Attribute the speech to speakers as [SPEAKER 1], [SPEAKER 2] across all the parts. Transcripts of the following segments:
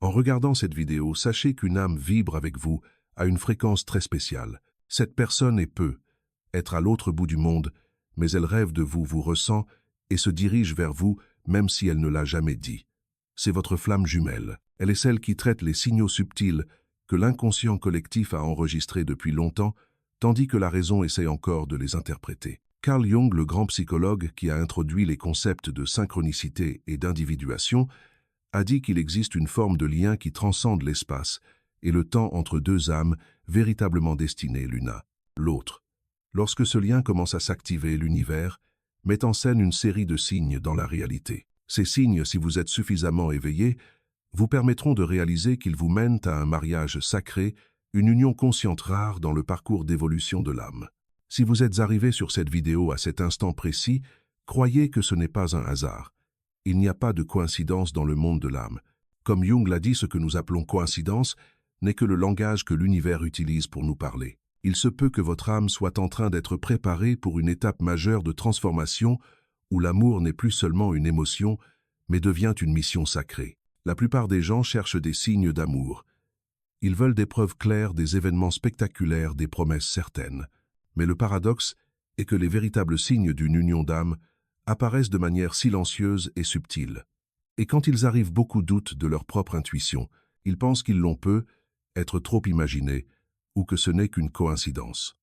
[SPEAKER 1] En regardant cette vidéo, sachez qu'une âme vibre avec vous à une fréquence très spéciale. Cette personne peut être à l'autre bout du monde, mais elle rêve de vous, vous ressent et se dirige vers vous, même si elle ne l'a jamais dit. C'est votre flamme jumelle. Elle est celle qui traite les signaux subtils que l'inconscient collectif a enregistrés depuis longtemps, tandis que la raison essaie encore de les interpréter. Carl Jung, le grand psychologue qui a introduit les concepts de synchronicité et d'individuation, a dit qu'il existe une forme de lien qui transcende l'espace et le temps entre deux âmes véritablement destinées l'une à l'autre. Lorsque ce lien commence à s'activer, l'univers met en scène une série de signes dans la réalité. Ces signes, si vous êtes suffisamment éveillé, vous permettront de réaliser qu'ils vous mènent à un mariage sacré, une union consciente rare dans le parcours d'évolution de l'âme. Si vous êtes arrivé sur cette vidéo à cet instant précis, croyez que ce n'est pas un hasard. Il n'y a pas de coïncidence dans le monde de l'âme. Comme Jung l'a dit, ce que nous appelons coïncidence n'est que le langage que l'univers utilise pour nous parler. Il se peut que votre âme soit en train d'être préparée pour une étape majeure de transformation où l'amour n'est plus seulement une émotion, mais devient une mission sacrée. La plupart des gens cherchent des signes d'amour. Ils veulent des preuves claires, des événements spectaculaires, des promesses certaines. Mais le paradoxe est que les véritables signes d'une union d'âme apparaissent de manière silencieuse et subtile. Et quand ils arrivent, beaucoup doutent de leur propre intuition. Ils pensent qu'ils l'ont peu, être trop imaginés, ou que ce n'est qu'une coïncidence.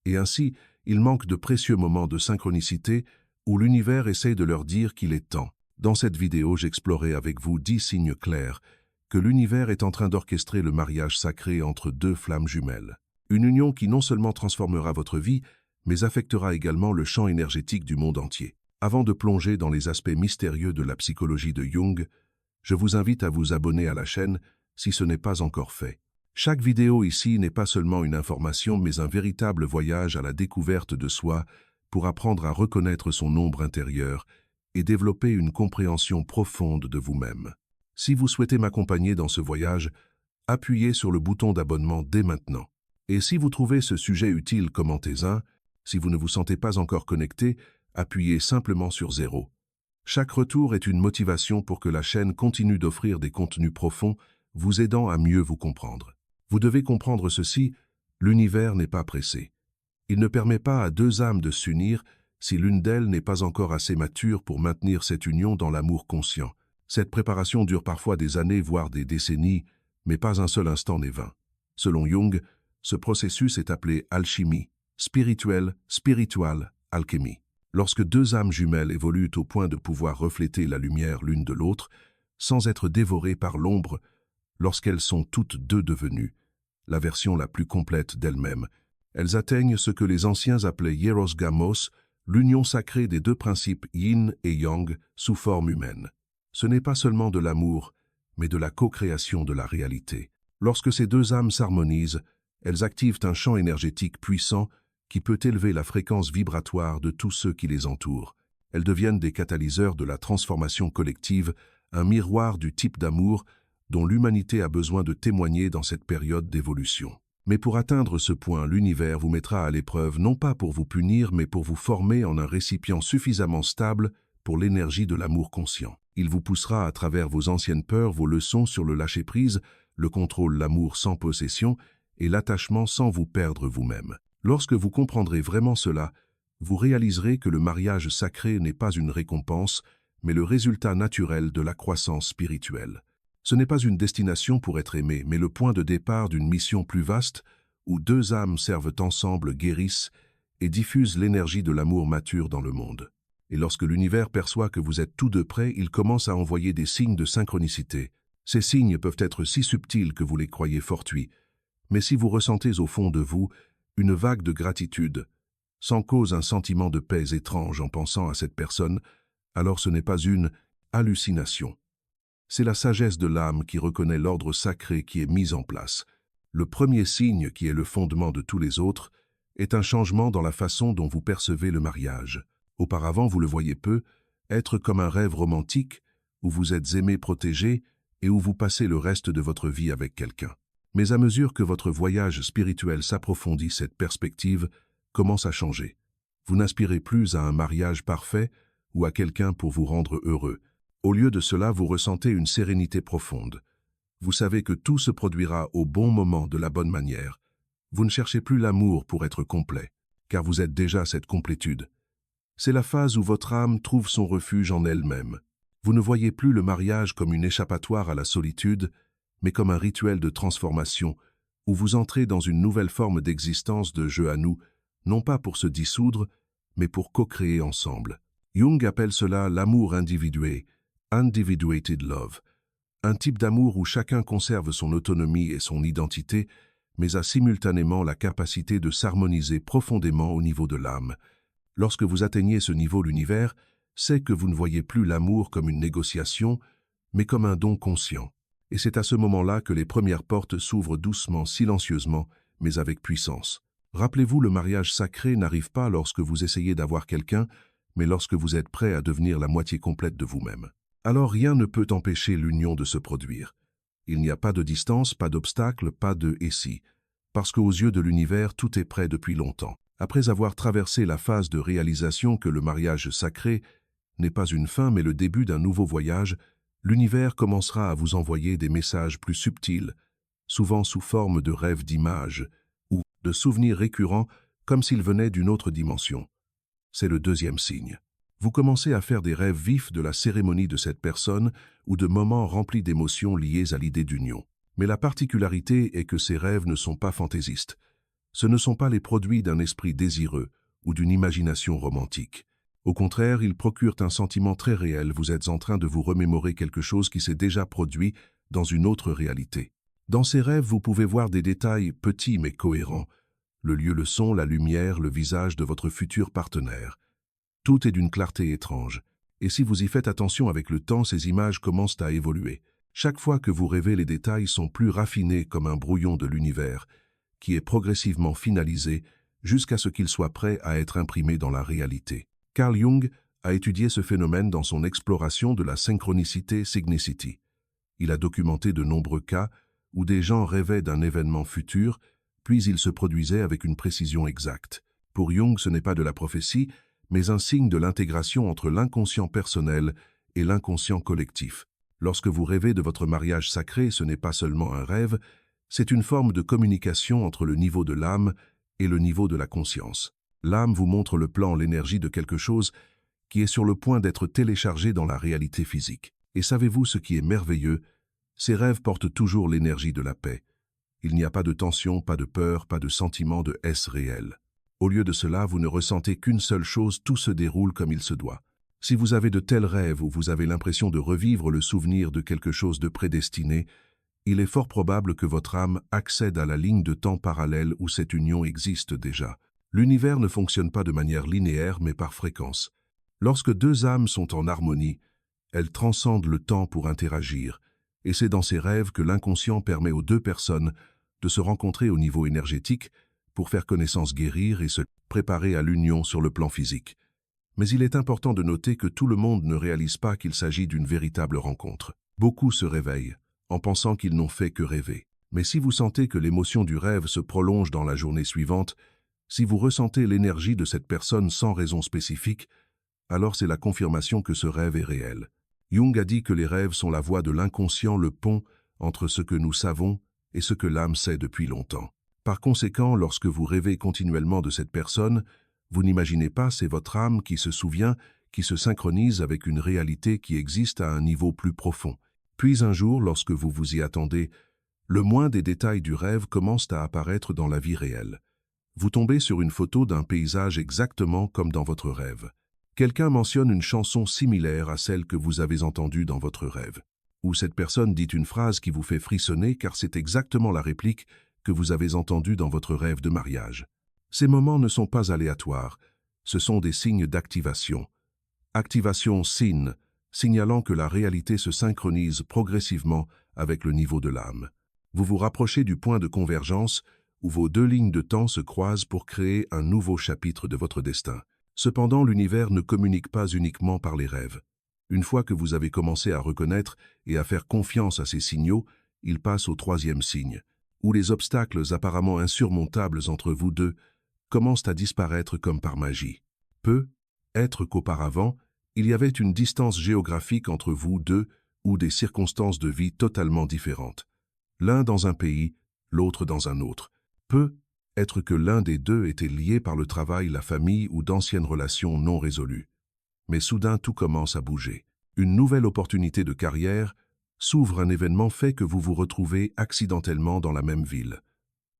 [SPEAKER 1] Et ainsi, ils manquent de précieux moments de synchronicité où l'univers essaie de leur dire qu'il est temps. Dans cette vidéo, j'explorerai avec vous 10 signes clairs que l'univers est en train d'orchestrer le mariage sacré entre deux flammes jumelles. Une union qui non seulement transformera votre vie, mais affectera également le champ énergétique du monde entier. Avant de plonger dans les aspects mystérieux de la psychologie de Jung, je vous invite à vous abonner à la chaîne si ce n'est pas encore fait. Chaque vidéo ici n'est pas seulement une information, mais un véritable voyage à la découverte de soi pour apprendre à reconnaître son ombre intérieure et développer une compréhension profonde de vous-même. Si vous souhaitez m'accompagner dans ce voyage, appuyez sur le bouton d'abonnement dès maintenant. Et si vous trouvez ce sujet utile, commentez-en. Si vous ne vous sentez pas encore connecté, appuyez simplement sur 0. Chaque retour est une motivation pour que la chaîne continue d'offrir des contenus profonds, vous aidant à mieux vous comprendre. Vous devez comprendre ceci, l'univers n'est pas pressé. Il ne permet pas à deux âmes de s'unir si l'une d'elles n'est pas encore assez mature pour maintenir cette union dans l'amour conscient. Cette préparation dure parfois des années, voire des décennies, mais pas un seul instant n'est vain. Selon Jung, ce processus est appelé alchimie, spirituelle, alchimie. Lorsque deux âmes jumelles évoluent au point de pouvoir refléter la lumière l'une de l'autre, sans être dévorées par l'ombre, lorsqu'elles sont toutes deux devenues la version la plus complète d'elles-mêmes, elles atteignent ce que les anciens appelaient hieros gamos, l'union sacrée des deux principes yin et yang sous forme humaine. Ce n'est pas seulement de l'amour, mais de la co-création de la réalité. Lorsque ces deux âmes s'harmonisent, elles activent un champ énergétique puissant qui peut élever la fréquence vibratoire de tous ceux qui les entourent. Elles deviennent des catalyseurs de la transformation collective, un miroir du type d'amour dont l'humanité a besoin de témoigner dans cette période d'évolution. Mais pour atteindre ce point, l'univers vous mettra à l'épreuve non pas pour vous punir, mais pour vous former en un récipient suffisamment stable pour l'énergie de l'amour conscient. Il vous poussera à travers vos anciennes peurs, vos leçons sur le lâcher-prise, le contrôle, l'amour sans possession et l'attachement sans vous perdre vous-même. Lorsque vous comprendrez vraiment cela, vous réaliserez que le mariage sacré n'est pas une récompense, mais le résultat naturel de la croissance spirituelle. Ce n'est pas une destination pour être aimé, mais le point de départ d'une mission plus vaste où deux âmes servent ensemble, guérissent et diffusent l'énergie de l'amour mature dans le monde. Et lorsque l'univers perçoit que vous êtes tous deux prêts, il commence à envoyer des signes de synchronicité. Ces signes peuvent être si subtils que vous les croyez fortuits, mais si vous ressentez au fond de vous une vague de gratitude, sans cause un sentiment de paix étrange en pensant à cette personne, alors ce n'est pas une hallucination. C'est la sagesse de l'âme qui reconnaît l'ordre sacré qui est mis en place. Le premier signe, qui est le fondement de tous les autres, est un changement dans la façon dont vous percevez le mariage. Auparavant, vous le voyez peu, être comme un rêve romantique, où vous êtes aimé, protégé, et où vous passez le reste de votre vie avec quelqu'un. Mais à mesure que votre voyage spirituel s'approfondit, cette perspective commence à changer. Vous n'aspirez plus à un mariage parfait ou à quelqu'un pour vous rendre heureux. Au lieu de cela, vous ressentez une sérénité profonde. Vous savez que tout se produira au bon moment de la bonne manière. Vous ne cherchez plus l'amour pour être complet, car vous êtes déjà cette complétude. C'est la phase où votre âme trouve son refuge en elle-même. Vous ne voyez plus le mariage comme une échappatoire à la solitude, mais comme un rituel de transformation, où vous entrez dans une nouvelle forme d'existence de jeu à nous, non pas pour se dissoudre, mais pour co-créer ensemble. Jung appelle cela l'amour individué, individuated love, un type d'amour où chacun conserve son autonomie et son identité, mais a simultanément la capacité de s'harmoniser profondément au niveau de l'âme. Lorsque vous atteignez ce niveau, l'univers sait que vous ne voyez plus l'amour comme une négociation, mais comme un don conscient. Et c'est à ce moment-là que les premières portes s'ouvrent doucement, silencieusement, mais avec puissance. Rappelez-vous, le mariage sacré n'arrive pas lorsque vous essayez d'avoir quelqu'un, mais lorsque vous êtes prêt à devenir la moitié complète de vous-même. Alors rien ne peut empêcher l'union de se produire. Il n'y a pas de distance, pas d'obstacle, pas de « et si », parce qu'aux yeux de l'univers, tout est prêt depuis longtemps. Après avoir traversé la phase de réalisation que le mariage sacré n'est pas une fin mais le début d'un nouveau voyage, l'univers commencera à vous envoyer des messages plus subtils, souvent sous forme de rêves d'images ou de souvenirs récurrents comme s'ils venaient d'une autre dimension. C'est le deuxième signe. Vous commencez à faire des rêves vifs de la cérémonie de cette personne ou de moments remplis d'émotions liées à l'idée d'union. Mais la particularité est que ces rêves ne sont pas fantaisistes. Ce ne sont pas les produits d'un esprit désireux ou d'une imagination romantique. Au contraire, ils procurent un sentiment très réel. Vous êtes en train de vous remémorer quelque chose qui s'est déjà produit dans une autre réalité. Dans ces rêves, vous pouvez voir des détails petits mais cohérents. Le lieu, le son, la lumière, le visage de votre futur partenaire. Tout est d'une clarté étrange. Et si vous y faites attention avec le temps, ces images commencent à évoluer. Chaque fois que vous rêvez, les détails sont plus raffinés comme un brouillon de l'univers, qui est progressivement finalisé jusqu'à ce qu'il soit prêt à être imprimé dans la réalité. Carl Jung a étudié ce phénomène dans son exploration de la synchronicité synchronicity. Il a documenté de nombreux cas où des gens rêvaient d'un événement futur, puis il se produisait avec une précision exacte. Pour Jung, ce n'est pas de la prophétie, mais un signe de l'intégration entre l'inconscient personnel et l'inconscient collectif. Lorsque vous rêvez de votre mariage sacré, ce n'est pas seulement un rêve, c'est une forme de communication entre le niveau de l'âme et le niveau de la conscience. L'âme vous montre le plan, l'énergie de quelque chose qui est sur le point d'être téléchargé dans la réalité physique. Et savez-vous ce qui est merveilleux? Ces rêves portent toujours l'énergie de la paix. Il n'y a pas de tension, pas de peur, pas de sentiment de « est-ce réel ». Au lieu de cela, vous ne ressentez qu'une seule chose, tout se déroule comme il se doit. Si vous avez de tels rêves où vous avez l'impression de revivre le souvenir de quelque chose de prédestiné, il est fort probable que votre âme accède à la ligne de temps parallèle où cette union existe déjà. L'univers ne fonctionne pas de manière linéaire mais par fréquence. Lorsque deux âmes sont en harmonie, elles transcendent le temps pour interagir, et c'est dans ces rêves que l'inconscient permet aux deux personnes de se rencontrer au niveau énergétique pour faire connaissance, guérir et se préparer à l'union sur le plan physique. Mais il est important de noter que tout le monde ne réalise pas qu'il s'agit d'une véritable rencontre. Beaucoup se réveillent en pensant qu'ils n'ont fait que rêver. Mais si vous sentez que l'émotion du rêve se prolonge dans la journée suivante, si vous ressentez l'énergie de cette personne sans raison spécifique, alors c'est la confirmation que ce rêve est réel. Jung a dit que les rêves sont la voie de l'inconscient, le pont entre ce que nous savons et ce que l'âme sait depuis longtemps. Par conséquent, lorsque vous rêvez continuellement de cette personne, vous n'imaginez pas, c'est votre âme qui se souvient, qui se synchronise avec une réalité qui existe à un niveau plus profond. Puis un jour, lorsque vous vous y attendez, le moins des détails du rêve commencent à apparaître dans la vie réelle. Vous tombez sur une photo d'un paysage exactement comme dans votre rêve. Quelqu'un mentionne une chanson similaire à celle que vous avez entendue dans votre rêve. Ou cette personne dit une phrase qui vous fait frissonner car c'est exactement la réplique que vous avez entendue dans votre rêve de mariage. Ces moments ne sont pas aléatoires, ce sont des signes d'activation. Activation SYN, signalant que la réalité se synchronise progressivement avec le niveau de l'âme. Vous vous rapprochez du point de convergence où vos deux lignes de temps se croisent pour créer un nouveau chapitre de votre destin. Cependant, l'univers ne communique pas uniquement par les rêves. Une fois que vous avez commencé à reconnaître et à faire confiance à ces signaux, il passe au troisième signe, où les obstacles apparemment insurmontables entre vous deux commencent à disparaître comme par magie. Peut-être qu'auparavant, il y avait une distance géographique entre vous deux ou des circonstances de vie totalement différentes. l'un dans un pays, l'autre dans un autre. Peut être que l'un des deux était lié par le travail, la famille ou d'anciennes relations non résolues. Mais soudain, tout commence à bouger. Une nouvelle opportunité de carrière s'ouvre, un événement fait que vous vous retrouvez accidentellement dans la même ville.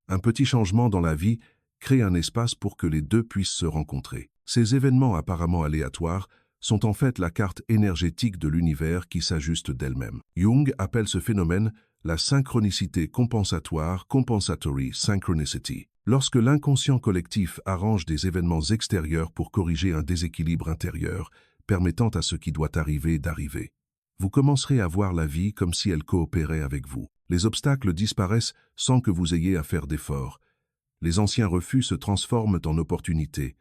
[SPEAKER 1] Un petit changement dans la vie crée un espace pour que les deux puissent se rencontrer. Ces événements apparemment aléatoires sont en fait la carte énergétique de l'univers qui s'ajuste d'elle-même. Jung appelle ce phénomène la synchronicité compensatoire, compensatory synchronicity. Lorsque l'inconscient collectif arrange des événements extérieurs pour corriger un déséquilibre intérieur, permettant à ce qui doit arriver d'arriver, vous commencerez à voir la vie comme si elle coopérait avec vous. Les obstacles disparaissent sans que vous ayez à faire d'efforts. Les anciens refus se transforment en opportunités.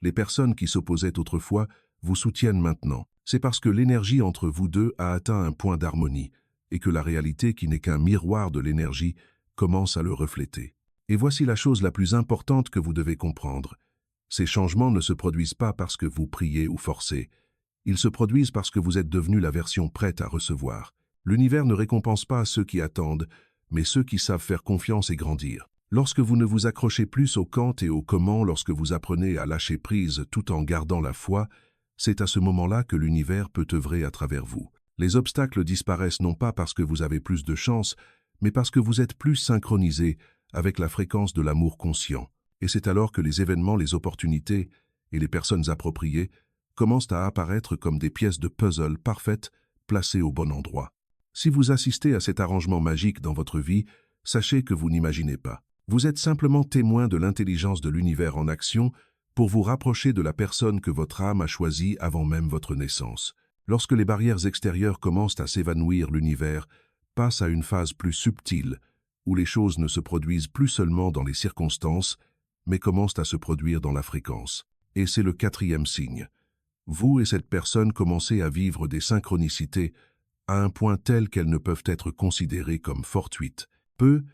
[SPEAKER 1] Les personnes qui s'opposaient autrefois vous soutiennent maintenant. C'est parce que l'énergie entre vous deux a atteint un point d'harmonie et que la réalité, qui n'est qu'un miroir de l'énergie, commence à le refléter. Et voici la chose la plus importante que vous devez comprendre. Ces changements ne se produisent pas parce que vous priez ou forcez. Ils se produisent parce que vous êtes devenu la version prête à recevoir. L'univers ne récompense pas ceux qui attendent, mais ceux qui savent faire confiance et grandir. Lorsque vous ne vous accrochez plus au quand et au comment, lorsque vous apprenez à lâcher prise tout en gardant la foi, c'est à ce moment-là que l'univers peut œuvrer à travers vous. Les obstacles disparaissent non pas parce que vous avez plus de chance, mais parce que vous êtes plus synchronisé avec la fréquence de l'amour conscient. Et c'est alors que les événements, les opportunités et les personnes appropriées commencent à apparaître comme des pièces de puzzle parfaites, placées au bon endroit. Si vous assistez à cet arrangement magique dans votre vie, sachez que vous n'imaginez pas. Vous êtes simplement témoin de l'intelligence de l'univers en action pour vous rapprocher de la personne que votre âme a choisie avant même votre naissance. Lorsque les barrières extérieures commencent à s'évanouir, l'univers passe à une phase plus subtile, où les choses ne se produisent plus seulement dans les circonstances, mais commencent à se produire dans la fréquence. Et c'est le 4e signe. Vous et cette personne commencez à vivre des synchronicités à un point tel qu'elles ne peuvent être considérées comme fortuites. Peut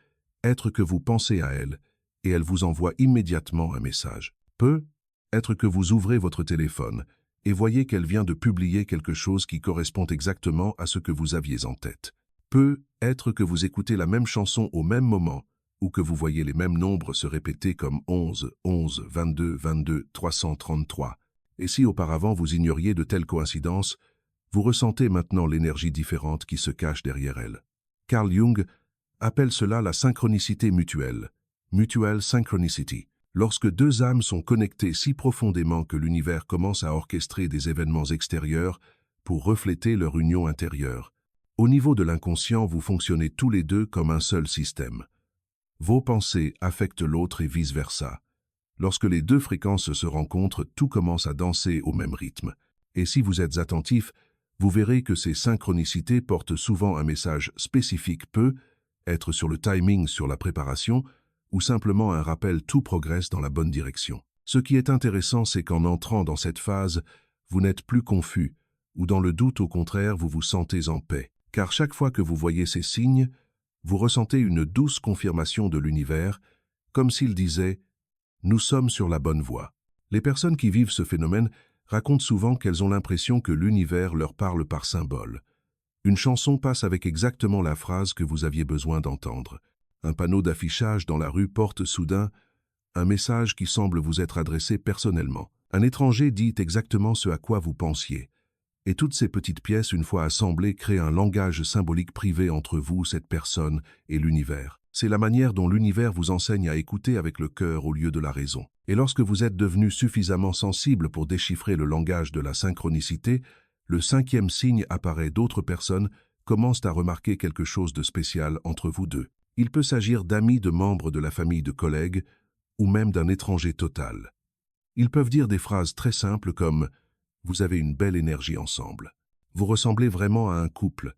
[SPEAKER 1] être que vous pensez à elle, et elle vous envoie immédiatement un message. Peut être que vous ouvrez votre téléphone et voyez qu'elle vient de publier quelque chose qui correspond exactement à ce que vous aviez en tête. Peut être que vous écoutez la même chanson au même moment, ou que vous voyez les mêmes nombres se répéter comme 11, 11, 22, 22, 333. Et si auparavant vous ignoriez de telles coïncidences, vous ressentez maintenant l'énergie différente qui se cache derrière elle. Carl Jung appelle cela la synchronicité mutuelle, mutual synchronicity. Lorsque deux âmes sont connectées si profondément que l'univers commence à orchestrer des événements extérieurs pour refléter leur union intérieure. Au niveau de l'inconscient, vous fonctionnez tous les deux comme un seul système. Vos pensées affectent l'autre et vice-versa. Lorsque les deux fréquences se rencontrent, tout commence à danser au même rythme. Et si vous êtes attentif, vous verrez que ces synchronicités portent souvent un message spécifique, peut être sur le timing, sur la préparation, ou simplement un rappel, tout progresse dans la bonne direction. Ce qui est intéressant, c'est qu'en entrant dans cette phase, vous n'êtes plus confus, ou dans le doute, au contraire, vous vous sentez en paix. Car chaque fois que vous voyez ces signes, vous ressentez une douce confirmation de l'univers, comme s'il disait « Nous sommes sur la bonne voie ». Les personnes qui vivent ce phénomène racontent souvent qu'elles ont l'impression que l'univers leur parle par symbole. Une chanson passe avec exactement la phrase que vous aviez besoin d'entendre. Un panneau d'affichage dans la rue porte soudain un message qui semble vous être adressé personnellement. Un étranger dit exactement ce à quoi vous pensiez. Et toutes ces petites pièces, une fois assemblées, créent un langage symbolique privé entre vous, cette personne, et l'univers. C'est la manière dont l'univers vous enseigne à écouter avec le cœur au lieu de la raison. Et lorsque vous êtes devenu suffisamment sensible pour déchiffrer le langage de la synchronicité, le 5e signe apparaît. D'autres personnes commencent à remarquer quelque chose de spécial entre vous deux. Il peut s'agir d'amis, de membres de la famille, de collègues, ou même d'un étranger total. Ils peuvent dire des phrases très simples comme « Vous avez une belle énergie ensemble. Vous ressemblez vraiment à un couple.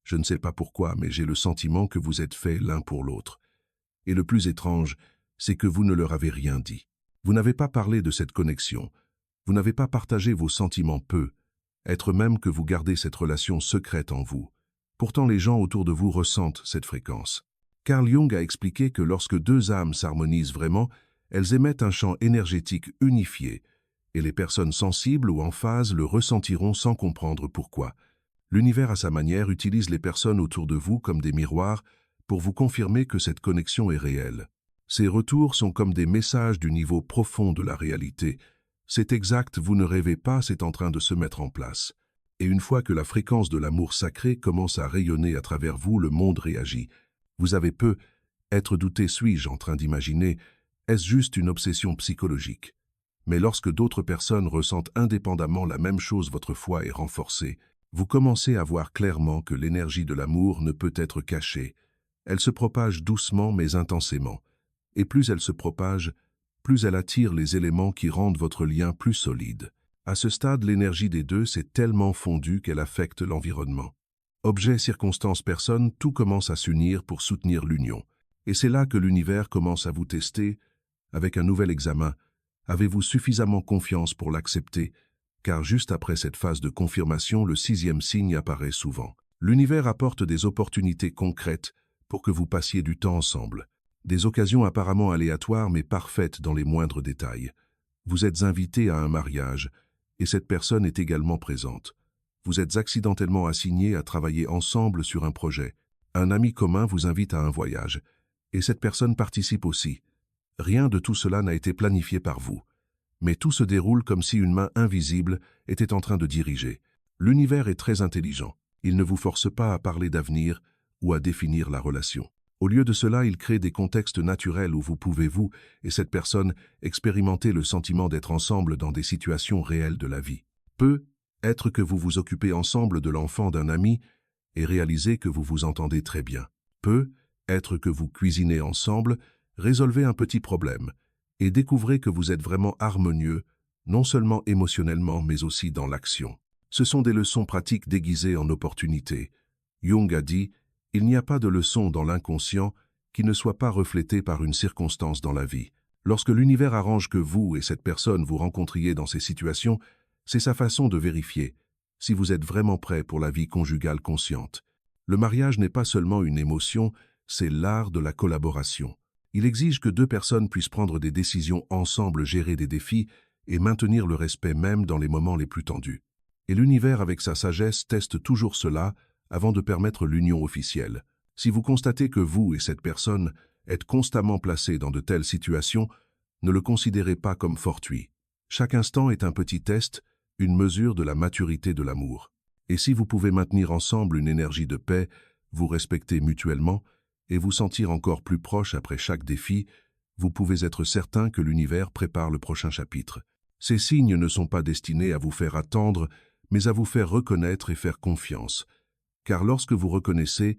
[SPEAKER 1] Je ne sais pas pourquoi, mais j'ai le sentiment que vous êtes faits l'un pour l'autre. » Et le plus étrange, c'est que vous ne leur avez rien dit. Vous n'avez pas parlé de cette connexion. Vous n'avez pas partagé vos sentiments, peu. Être même que vous gardez cette relation secrète en vous. Pourtant, les gens autour de vous ressentent cette fréquence. Carl Jung a expliqué que lorsque deux âmes s'harmonisent vraiment, elles émettent un champ énergétique unifié, et les personnes sensibles ou en phase le ressentiront sans comprendre pourquoi. L'univers, à sa manière, utilise les personnes autour de vous comme des miroirs pour vous confirmer que cette connexion est réelle. Ces retours sont comme des messages du niveau profond de la réalité. C'est exact, vous ne rêvez pas, c'est en train de se mettre en place. Et une fois que la fréquence de l'amour sacré commence à rayonner à travers vous, le monde réagit. Vous avez peu être douté, suis-je en train d'imaginer, est-ce juste une obsession psychologique? Mais lorsque d'autres personnes ressentent indépendamment la même chose, votre foi est renforcée. Vous commencez à voir clairement que l'énergie de l'amour ne peut être cachée. Elle se propage doucement mais intensément. Et plus elle se propage, plus elle attire les éléments qui rendent votre lien plus solide. À ce stade, l'énergie des deux s'est tellement fondue qu'elle affecte l'environnement. Objets, circonstances, personnes, tout commence à s'unir pour soutenir l'union. Et c'est là que l'univers commence à vous tester, avec un nouvel examen. Avez-vous suffisamment confiance pour l'accepter? Car juste après cette phase de confirmation, le 6e signe apparaît souvent. L'univers apporte des opportunités concrètes pour que vous passiez du temps ensemble. Des occasions apparemment aléatoires mais parfaites dans les moindres détails. Vous êtes invité à un mariage, et cette personne est également présente. Vous êtes accidentellement assignés à travailler ensemble sur un projet. Un ami commun vous invite à un voyage, et cette personne participe aussi. Rien de tout cela n'a été planifié par vous. Mais tout se déroule comme si une main invisible était en train de diriger. L'univers est très intelligent. Il ne vous force pas à parler d'avenir ou à définir la relation. Au lieu de cela, il crée des contextes naturels où vous pouvez, vous et cette personne, expérimenter le sentiment d'être ensemble dans des situations réelles de la vie. Peut être que vous vous occupez ensemble de l'enfant d'un ami et réalisez que vous vous entendez très bien. Peut être que vous cuisinez ensemble, résolvez un petit problème et découvrez que vous êtes vraiment harmonieux, non seulement émotionnellement mais aussi dans l'action. Ce sont des leçons pratiques déguisées en opportunités. Jung a dit « Il n'y a pas de leçon dans l'inconscient qui ne soit pas reflétée par une circonstance dans la vie. » Lorsque l'univers arrange que vous et cette personne vous rencontriez dans ces situations, c'est sa façon de vérifier si vous êtes vraiment prêt pour la vie conjugale consciente. Le mariage n'est pas seulement une émotion, c'est l'art de la collaboration. Il exige que deux personnes puissent prendre des décisions ensemble, gérer des défis et maintenir le respect même dans les moments les plus tendus. Et l'univers, avec sa sagesse, teste toujours cela avant de permettre l'union officielle. Si vous constatez que vous et cette personne êtes constamment placés dans de telles situations, ne le considérez pas comme fortuit. Chaque instant est un petit test, une mesure de la maturité de l'amour. Et si vous pouvez maintenir ensemble une énergie de paix, vous respecter mutuellement et vous sentir encore plus proche après chaque défi, vous pouvez être certain que l'univers prépare le prochain chapitre. Ces signes ne sont pas destinés à vous faire attendre, mais à vous faire reconnaître et faire confiance. Car lorsque vous reconnaissez,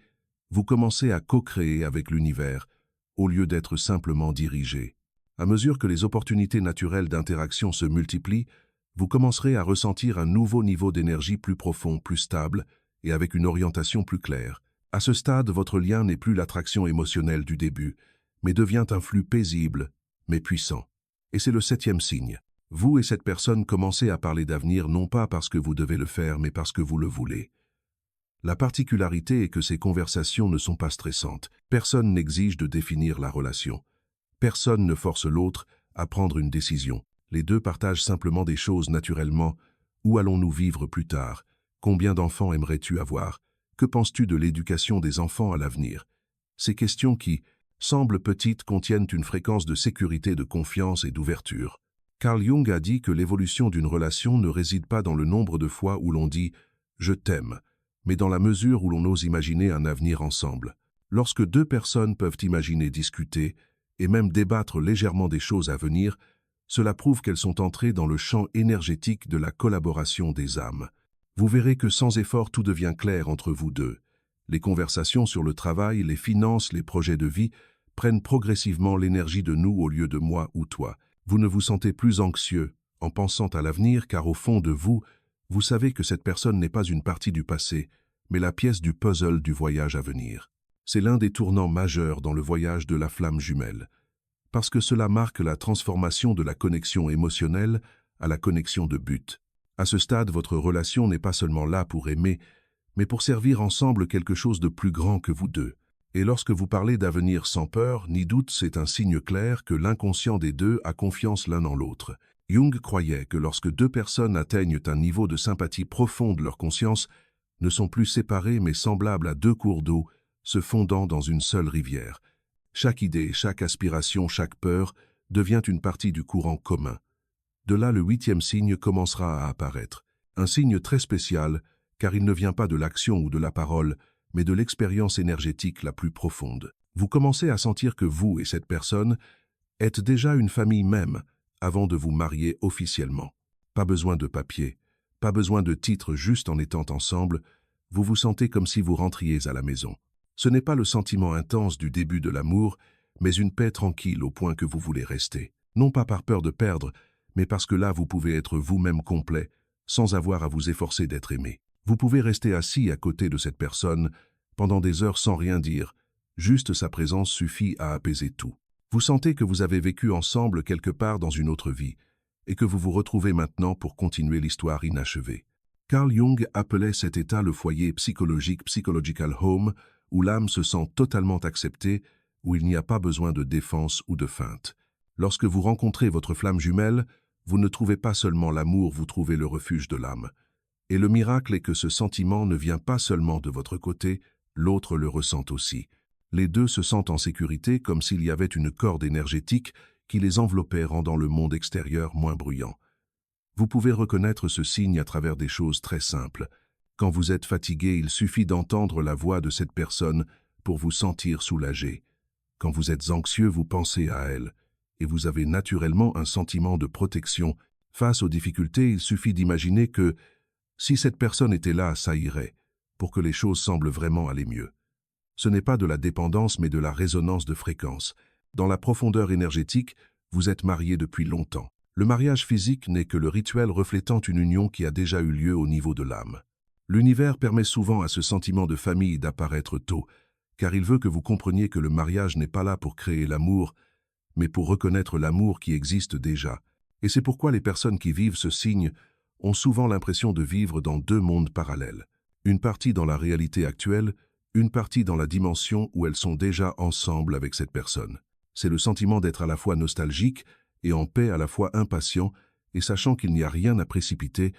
[SPEAKER 1] vous commencez à co-créer avec l'univers, au lieu d'être simplement dirigé. À mesure que les opportunités naturelles d'interaction se multiplient, vous commencerez à ressentir un nouveau niveau d'énergie plus profond, plus stable et avec une orientation plus claire. À ce stade, votre lien n'est plus l'attraction émotionnelle du début, mais devient un flux paisible, mais puissant. Et c'est le 7e signe. Vous et cette personne commencez à parler d'avenir non pas parce que vous devez le faire, mais parce que vous le voulez. La particularité est que ces conversations ne sont pas stressantes. Personne n'exige de définir la relation. Personne ne force l'autre à prendre une décision. Les deux partagent simplement des choses naturellement. Où allons-nous vivre plus tard? Combien d'enfants aimerais-tu avoir? Que penses-tu de l'éducation des enfants à l'avenir? Ces questions qui semblent petites contiennent une fréquence de sécurité, de confiance et d'ouverture. Carl Jung a dit que l'évolution d'une relation ne réside pas dans le nombre de fois où l'on dit « je t'aime », mais dans la mesure où l'on ose imaginer un avenir ensemble. Lorsque deux personnes peuvent imaginer, discuter et même débattre légèrement des choses à venir, cela prouve qu'elles sont entrées dans le champ énergétique de la collaboration des âmes. Vous verrez que sans effort, tout devient clair entre vous deux. Les conversations sur le travail, les finances, les projets de vie prennent progressivement l'énergie de nous au lieu de moi ou toi. Vous ne vous sentez plus anxieux en pensant à l'avenir car au fond de vous, vous savez que cette personne n'est pas une partie du passé, mais la pièce du puzzle du voyage à venir. C'est l'un des tournants majeurs dans le voyage de la flamme jumelle, parce que cela marque la transformation de la connexion émotionnelle à la connexion de but. À ce stade, votre relation n'est pas seulement là pour aimer, mais pour servir ensemble quelque chose de plus grand que vous deux. Et lorsque vous parlez d'avenir sans peur ni doute, c'est un signe clair que l'inconscient des deux a confiance l'un en l'autre. Jung croyait que lorsque deux personnes atteignent un niveau de sympathie profonde, leur conscience ne sont plus séparées mais semblables à deux cours d'eau se fondant dans une seule rivière. Chaque idée, chaque aspiration, chaque peur devient une partie du courant commun. De là, le 8e signe commencera à apparaître. Un signe très spécial, car il ne vient pas de l'action ou de la parole, mais de l'expérience énergétique la plus profonde. Vous commencez à sentir que vous et cette personne êtes déjà une famille même avant de vous marier officiellement. Pas besoin de papier, pas besoin de titre, juste en étant ensemble, vous vous sentez comme si vous rentriez à la maison. Ce n'est pas le sentiment intense du début de l'amour, mais une paix tranquille au point que vous voulez rester. Non pas par peur de perdre, mais parce que là vous pouvez être vous-même complet, sans avoir à vous efforcer d'être aimé. Vous pouvez rester assis à côté de cette personne pendant des heures sans rien dire, juste sa présence suffit à apaiser tout. Vous sentez que vous avez vécu ensemble quelque part dans une autre vie, et que vous vous retrouvez maintenant pour continuer l'histoire inachevée. Carl Jung appelait cet état le foyer psychologique, psychological home, où l'âme se sent totalement acceptée, où il n'y a pas besoin de défense ou de feinte. Lorsque vous rencontrez votre flamme jumelle, vous ne trouvez pas seulement l'amour, vous trouvez le refuge de l'âme. Et le miracle est que ce sentiment ne vient pas seulement de votre côté, l'autre le ressent aussi. Les deux se sentent en sécurité comme s'il y avait une corde énergétique qui les enveloppait, rendant le monde extérieur moins bruyant. Vous pouvez reconnaître ce signe à travers des choses très simples. Quand vous êtes fatigué, il suffit d'entendre la voix de cette personne pour vous sentir soulagé. Quand vous êtes anxieux, vous pensez à elle, et vous avez naturellement un sentiment de protection. Face aux difficultés, il suffit d'imaginer que, si cette personne était là, ça irait, pour que les choses semblent vraiment aller mieux. Ce n'est pas de la dépendance, mais de la résonance de fréquence. Dans la profondeur énergétique, vous êtes mariés depuis longtemps. Le mariage physique n'est que le rituel reflétant une union qui a déjà eu lieu au niveau de l'âme. L'univers permet souvent à ce sentiment de famille d'apparaître tôt, car il veut que vous compreniez que le mariage n'est pas là pour créer l'amour, mais pour reconnaître l'amour qui existe déjà. Et c'est pourquoi les personnes qui vivent ce signe ont souvent l'impression de vivre dans deux mondes parallèles. Une partie dans la réalité actuelle, une partie dans la dimension où elles sont déjà ensemble avec cette personne. C'est le sentiment d'être à la fois nostalgique et en paix, à la fois impatient et sachant qu'il n'y a rien à précipiter,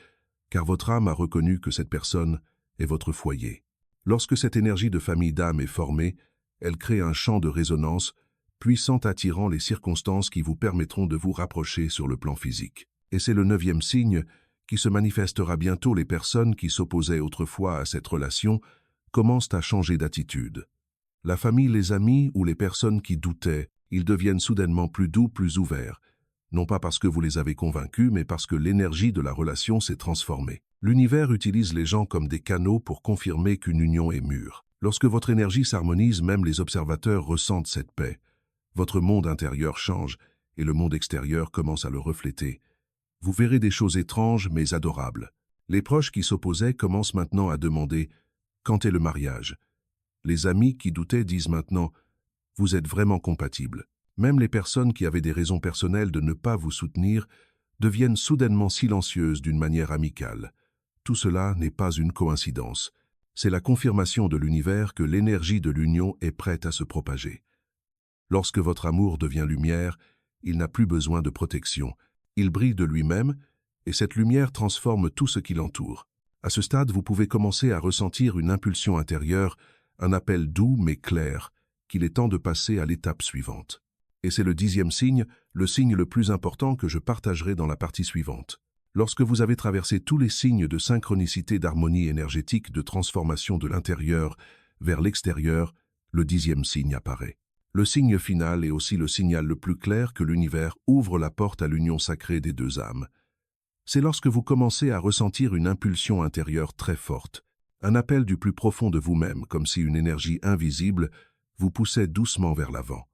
[SPEAKER 1] car votre âme a reconnu que cette personne est votre foyer. Lorsque cette énergie de famille d'âme est formée, elle crée un champ de résonance puissant attirant les circonstances qui vous permettront de vous rapprocher sur le plan physique. Et c'est le 9e signe qui se manifestera bientôt. Les personnes qui s'opposaient autrefois à cette relation commencent à changer d'attitude. La famille, les amis ou les personnes qui doutaient, ils deviennent soudainement plus doux, plus ouverts. Non pas parce que vous les avez convaincus, mais parce que l'énergie de la relation s'est transformée. L'univers utilise les gens comme des canaux pour confirmer qu'une union est mûre. Lorsque votre énergie s'harmonise, même les observateurs ressentent cette paix. Votre monde intérieur change et le monde extérieur commence à le refléter. Vous verrez des choses étranges mais adorables. Les proches qui s'opposaient commencent maintenant à demander « Quand est le mariage ?» Les amis qui doutaient disent maintenant « Vous êtes vraiment compatibles ». Même les personnes qui avaient des raisons personnelles de ne pas vous soutenir deviennent soudainement silencieuses d'une manière amicale. Tout cela n'est pas une coïncidence. C'est la confirmation de l'univers que l'énergie de l'union est prête à se propager. Lorsque votre amour devient lumière, il n'a plus besoin de protection. Il brille de lui-même et cette lumière transforme tout ce qui l'entoure. À ce stade, vous pouvez commencer à ressentir une impulsion intérieure, un appel doux mais clair, qu'il est temps de passer à l'étape suivante. Et c'est le 10e signe, le signe le plus important que je partagerai dans la partie suivante. Lorsque vous avez traversé tous les signes de synchronicité, d'harmonie énergétique, de transformation de l'intérieur vers l'extérieur, le 10e signe apparaît. Le signe final est aussi le signal le plus clair que l'univers ouvre la porte à l'union sacrée des deux âmes. C'est lorsque vous commencez à ressentir une impulsion intérieure très forte, un appel du plus profond de vous-même, comme si une énergie invisible vous poussait doucement vers l'avant.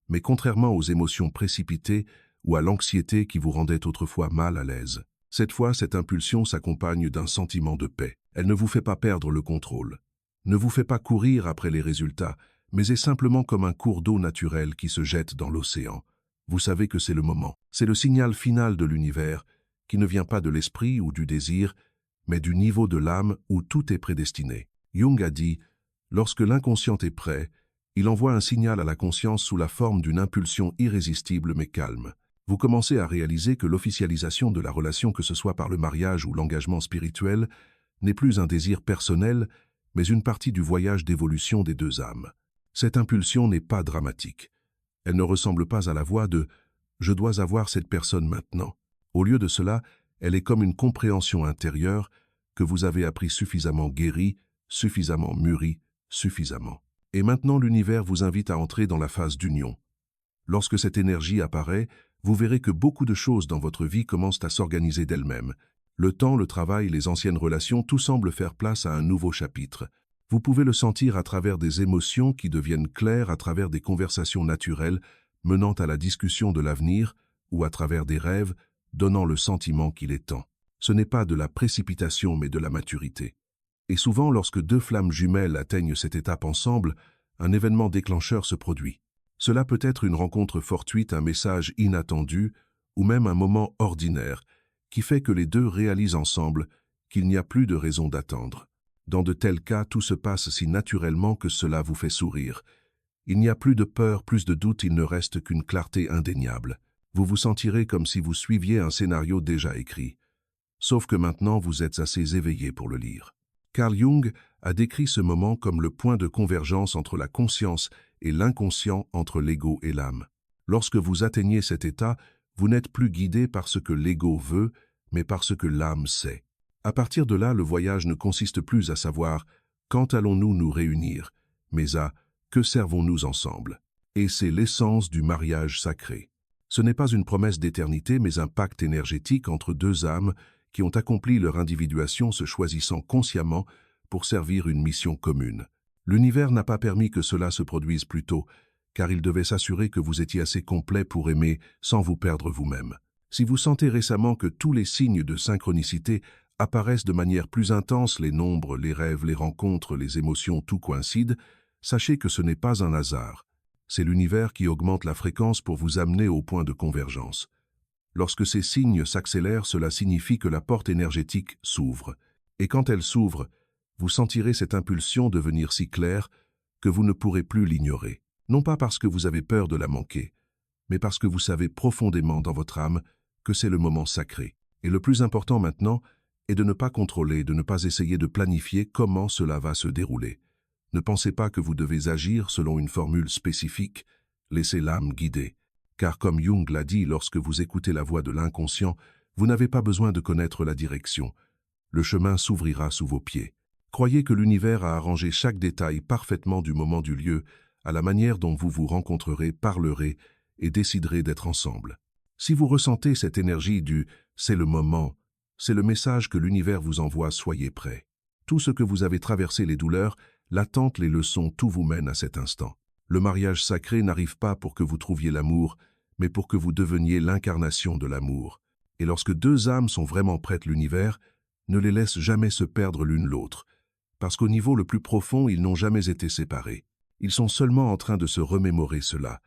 [SPEAKER 1] Mais contrairement aux émotions précipitées ou à l'anxiété qui vous rendait autrefois mal à l'aise, cette fois, cette impulsion s'accompagne d'un sentiment de paix. Elle ne vous fait pas perdre le contrôle, ne vous fait pas courir après les résultats, mais est simplement comme un cours d'eau naturel qui se jette dans l'océan. Vous savez que c'est le moment. C'est le signal final de l'univers, qui ne vient pas de l'esprit ou du désir, mais du niveau de l'âme où tout est prédestiné. Jung a dit, lorsque l'inconscient est prêt, il envoie un signal à la conscience sous la forme d'une impulsion irrésistible mais calme. Vous commencez à réaliser que l'officialisation de la relation, que ce soit par le mariage ou l'engagement spirituel, n'est plus un désir personnel, mais une partie du voyage d'évolution des deux âmes. Cette impulsion n'est pas dramatique. Elle ne ressemble pas à la voix de « je dois avoir cette personne maintenant ». Au lieu de cela, elle est comme une compréhension intérieure que vous avez appris suffisamment guéri, suffisamment mûri, suffisamment. Et maintenant l'univers vous invite à entrer dans la phase d'union. Lorsque cette énergie apparaît, vous verrez que beaucoup de choses dans votre vie commencent à s'organiser d'elles-mêmes. Le temps, le travail, les anciennes relations, tout semble faire place à un nouveau chapitre. Vous pouvez le sentir à travers des émotions qui deviennent claires, à travers des conversations naturelles menant à la discussion de l'avenir, ou à travers des rêves donnant le sentiment qu'il est temps. Ce n'est pas de la précipitation mais de la maturité. Et souvent, lorsque deux flammes jumelles atteignent cette étape ensemble, un événement déclencheur se produit. Cela peut être une rencontre fortuite, un message inattendu, ou même un moment ordinaire, qui fait que les deux réalisent ensemble qu'il n'y a plus de raison d'attendre. Dans de tels cas, tout se passe si naturellement que cela vous fait sourire. Il n'y a plus de peur, plus de doute, il ne reste qu'une clarté indéniable. Vous vous sentirez comme si vous suiviez un scénario déjà écrit. Sauf que maintenant, vous êtes assez éveillé pour le lire. Carl Jung a décrit ce moment comme le point de convergence entre la conscience et l'inconscient, entre l'ego et l'âme. Lorsque vous atteignez cet état, vous n'êtes plus guidé par ce que l'ego veut, mais par ce que l'âme sait. À partir de là, le voyage ne consiste plus à savoir « quand allons-nous nous réunir », mais à « que servons-nous ensemble ». Et c'est l'essence du mariage sacré. Ce n'est pas une promesse d'éternité, mais un pacte énergétique entre deux âmes qui ont accompli leur individuation, se choisissant consciemment pour servir une mission commune. L'univers n'a pas permis que cela se produise plus tôt, car il devait s'assurer que vous étiez assez complet pour aimer sans vous perdre vous-même. Si vous sentez récemment que tous les signes de synchronicité apparaissent de manière plus intense, les nombres, les rêves, les rencontres, les émotions, tout coïncide, sachez que ce n'est pas un hasard. C'est l'univers qui augmente la fréquence pour vous amener au point de convergence. Lorsque ces signes s'accélèrent, cela signifie que la porte énergétique s'ouvre. Et quand elle s'ouvre, vous sentirez cette impulsion devenir si claire que vous ne pourrez plus l'ignorer. Non pas parce que vous avez peur de la manquer, mais parce que vous savez profondément dans votre âme que c'est le moment sacré. Et le plus important maintenant est de ne pas contrôler, de ne pas essayer de planifier comment cela va se dérouler. Ne pensez pas que vous devez agir selon une formule spécifique, laissez l'âme guider. Car comme Jung l'a dit, lorsque vous écoutez la voix de l'inconscient, vous n'avez pas besoin de connaître la direction. Le chemin s'ouvrira sous vos pieds. Croyez que l'univers a arrangé chaque détail parfaitement du moment du lieu, à la manière dont vous vous rencontrerez, parlerez et déciderez d'être ensemble. Si vous ressentez cette énergie du « c'est le moment », c'est le message que l'univers vous envoie, soyez prêts. Tout ce que vous avez traversé, les douleurs, l'attente, les leçons, tout vous mène à cet instant. Le mariage sacré n'arrive pas pour que vous trouviez l'amour, mais pour que vous deveniez l'incarnation de l'amour. Et lorsque deux âmes sont vraiment prêtes, l'univers ne les laisse jamais se perdre l'une l'autre, parce qu'au niveau le plus profond, ils n'ont jamais été séparés. Ils sont seulement en train de se remémorer cela.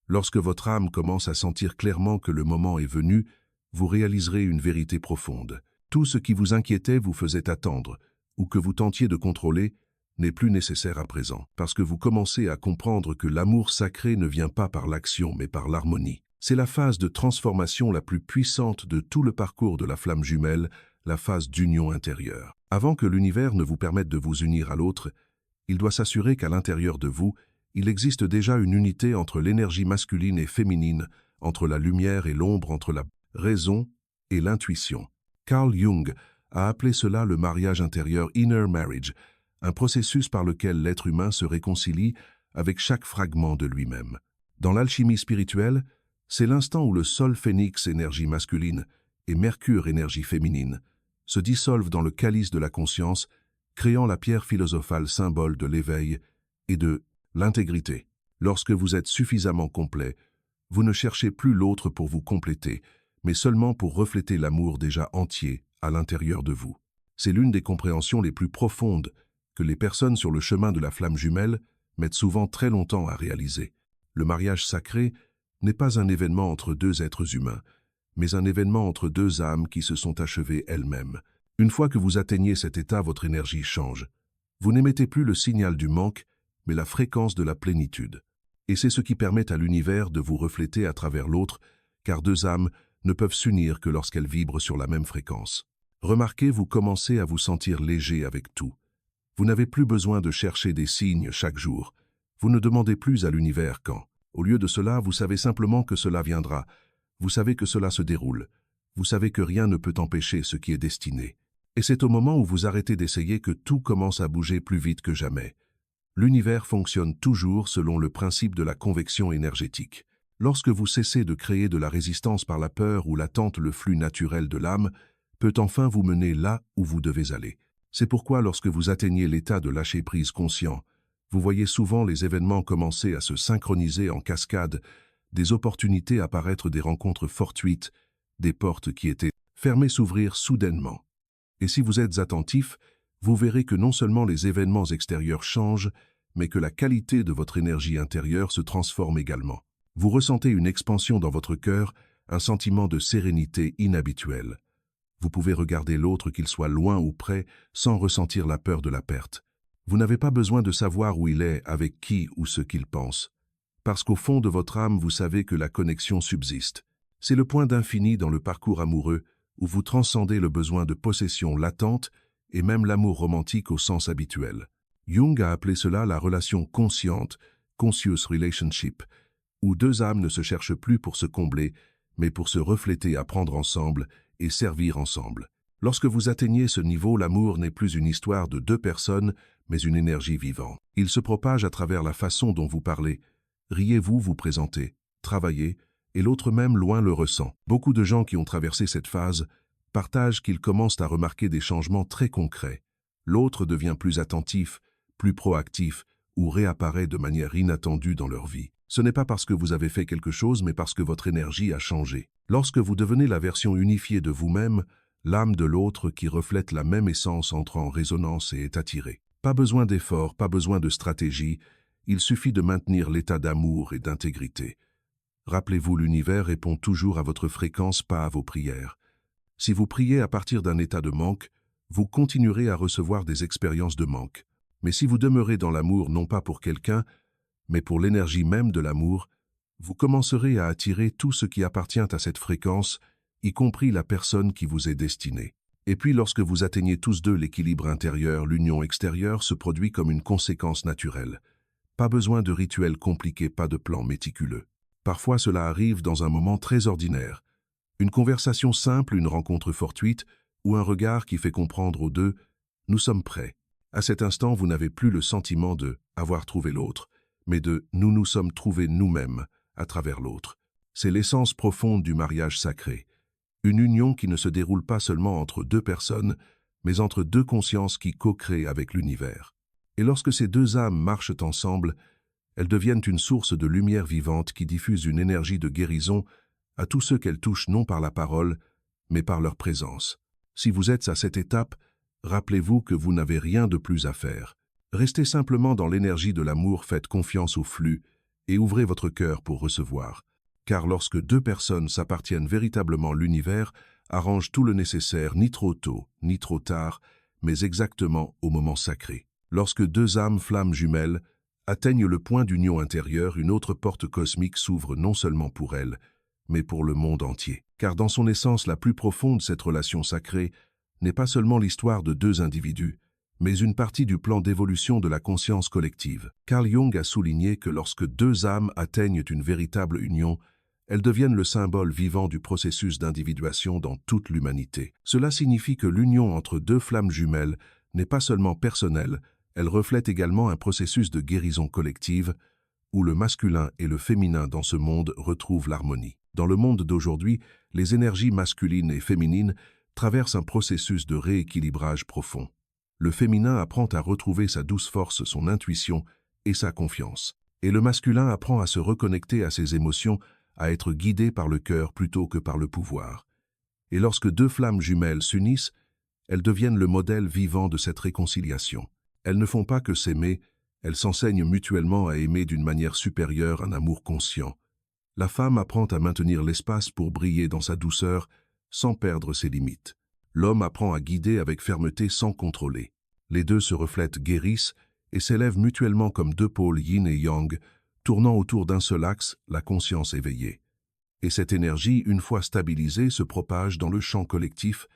[SPEAKER 1] Lorsque votre âme commence à sentir clairement que le moment est venu, vous réaliserez une vérité profonde. Tout ce qui vous inquiétait, vous faisait attendre, ou que vous tentiez de contrôler, n'est plus nécessaire à présent, parce que vous commencez à comprendre que l'amour sacré ne vient pas par l'action, mais par l'harmonie. C'est la phase de transformation la plus puissante de tout le parcours de la flamme jumelle, la phase d'union intérieure. Avant que l'univers ne vous permette de vous unir à l'autre, il doit s'assurer qu'à l'intérieur de vous, il existe déjà une unité entre l'énergie masculine et féminine, entre la lumière et l'ombre, entre la raison et l'intuition. Carl Jung a appelé cela le mariage intérieur, inner marriage, un processus par lequel l'être humain se réconcilie avec chaque fragment de lui-même. Dans l'alchimie spirituelle, c'est l'instant où le sol phénix, énergie masculine, et Mercure, énergie féminine, se dissolvent dans le calice de la conscience, créant la pierre philosophale, symbole de l'éveil et de l'intégrité. Lorsque vous êtes suffisamment complet, vous ne cherchez plus l'autre pour vous compléter, mais seulement pour refléter l'amour déjà entier à l'intérieur de vous. C'est l'une des compréhensions les plus profondes que les personnes sur le chemin de la flamme jumelle mettent souvent très longtemps à réaliser. Le mariage sacré n'est pas un événement entre deux êtres humains, mais un événement entre deux âmes qui se sont achevées elles-mêmes. Une fois que vous atteignez cet état, votre énergie change. Vous n'émettez plus le signal du manque, mais la fréquence de la plénitude. Et c'est ce qui permet à l'univers de vous refléter à travers l'autre, car deux âmes ne peuvent s'unir que lorsqu'elles vibrent sur la même fréquence. Remarquez, vous commencez à vous sentir léger avec tout. Vous n'avez plus besoin de chercher des signes chaque jour. Vous ne demandez plus à l'univers quand. Au lieu de cela, vous savez simplement que cela viendra. Vous savez que cela se déroule. Vous savez que rien ne peut empêcher ce qui est destiné. Et c'est au moment où vous arrêtez d'essayer que tout commence à bouger plus vite que jamais. L'univers fonctionne toujours selon le principe de la convection énergétique. Lorsque vous cessez de créer de la résistance par la peur ou l'attente, le flux naturel de l'âme peut enfin vous mener là où vous devez aller. C'est pourquoi lorsque vous atteignez l'état de lâcher-prise conscient, vous voyez souvent les événements commencer à se synchroniser en cascade, des opportunités apparaître, des rencontres fortuites, des portes qui étaient fermées s'ouvrir soudainement. Et si vous êtes attentif, vous verrez que non seulement les événements extérieurs changent, mais que la qualité de votre énergie intérieure se transforme également. Vous ressentez une expansion dans votre cœur, un sentiment de sérénité inhabituel. Vous pouvez regarder l'autre, qu'il soit loin ou près, sans ressentir la peur de la perte. Vous n'avez pas besoin de savoir où il est, avec qui ou ce qu'il pense. Parce qu'au fond de votre âme, vous savez que la connexion subsiste. C'est le point d'infini dans le parcours amoureux où vous transcendez le besoin de possession latente et même l'amour romantique au sens habituel. Jung a appelé cela la relation consciente, conscious relationship, où deux âmes ne se cherchent plus pour se combler, mais pour se refléter, apprendre ensemble et servir ensemble. Lorsque vous atteignez ce niveau, l'amour n'est plus une histoire de deux personnes, mais une énergie vivante. Il se propage à travers la façon dont vous parlez. Riez-vous, vous présentez, travaillez, et l'autre même loin le ressent. Beaucoup de gens qui ont traversé cette phase partagent qu'ils commencent à remarquer des changements très concrets. L'autre devient plus attentif, plus proactif, ou réapparaît de manière inattendue dans leur vie. Ce n'est pas parce que vous avez fait quelque chose, mais parce que votre énergie a changé. Lorsque vous devenez la version unifiée de vous-même, l'âme de l'autre qui reflète la même essence entre en résonance et est attirée. Pas besoin d'effort, pas besoin de stratégie, il suffit de maintenir l'état d'amour et d'intégrité. Rappelez-vous, l'univers répond toujours à votre fréquence, pas à vos prières. Si vous priez à partir d'un état de manque, vous continuerez à recevoir des expériences de manque. Mais si vous demeurez dans l'amour, non pas pour quelqu'un, mais pour l'énergie même de l'amour, vous commencerez à attirer tout ce qui appartient à cette fréquence, y compris la personne qui vous est destinée. Et puis lorsque vous atteignez tous deux l'équilibre intérieur, l'union extérieure se produit comme une conséquence naturelle. Pas besoin de rituels compliqués, pas de plans méticuleux. Parfois cela arrive dans un moment très ordinaire. Une conversation simple, une rencontre fortuite, ou un regard qui fait comprendre aux deux « nous sommes prêts ». À cet instant, vous n'avez plus le sentiment de « avoir trouvé l'autre », mais de « nous nous sommes trouvés nous-mêmes à travers l'autre ». C'est l'essence profonde du mariage sacré. Une union qui ne se déroule pas seulement entre deux personnes, mais entre deux consciences qui co-créent avec l'univers. Et lorsque ces deux âmes marchent ensemble, elles deviennent une source de lumière vivante qui diffuse une énergie de guérison à tous ceux qu'elles touchent non par la parole, mais par leur présence. Si vous êtes à cette étape, rappelez-vous que vous n'avez rien de plus à faire. Restez simplement dans l'énergie de l'amour, faites confiance au flux et ouvrez votre cœur pour recevoir. Car lorsque deux personnes s'appartiennent véritablement, l'univers arrange tout le nécessaire, ni trop tôt, ni trop tard, mais exactement au moment sacré. Lorsque deux âmes, flammes jumelles, atteignent le point d'union intérieure, une autre porte cosmique s'ouvre non seulement pour elles, mais pour le monde entier. Car dans son essence la plus profonde, cette relation sacrée n'est pas seulement l'histoire de deux individus, mais une partie du plan d'évolution de la conscience collective. Carl Jung a souligné que lorsque deux âmes atteignent une véritable union, elles deviennent le symbole vivant du processus d'individuation dans toute l'humanité. Cela signifie que l'union entre deux flammes jumelles n'est pas seulement personnelle, elle reflète également un processus de guérison collective où le masculin et le féminin dans ce monde retrouvent l'harmonie. Dans le monde d'aujourd'hui, les énergies masculines et féminines traversent un processus de rééquilibrage profond. Le féminin apprend à retrouver sa douce force, son intuition et sa confiance. Et le masculin apprend à se reconnecter à ses émotions, à être guidé par le cœur plutôt que par le pouvoir. Et lorsque deux flammes jumelles s'unissent, elles deviennent le modèle vivant de cette réconciliation. Elles ne font pas que s'aimer, elles s'enseignent mutuellement à aimer d'une manière supérieure, un amour conscient. La femme apprend à maintenir l'espace pour briller dans sa douceur, sans perdre ses limites. L'homme apprend à guider avec fermeté sans contrôler. Les deux se reflètent, guérissent et s'élèvent mutuellement comme deux pôles yin et yang, tournant autour d'un seul axe, la conscience éveillée. Et cette énergie, une fois stabilisée, se propage dans le champ collectif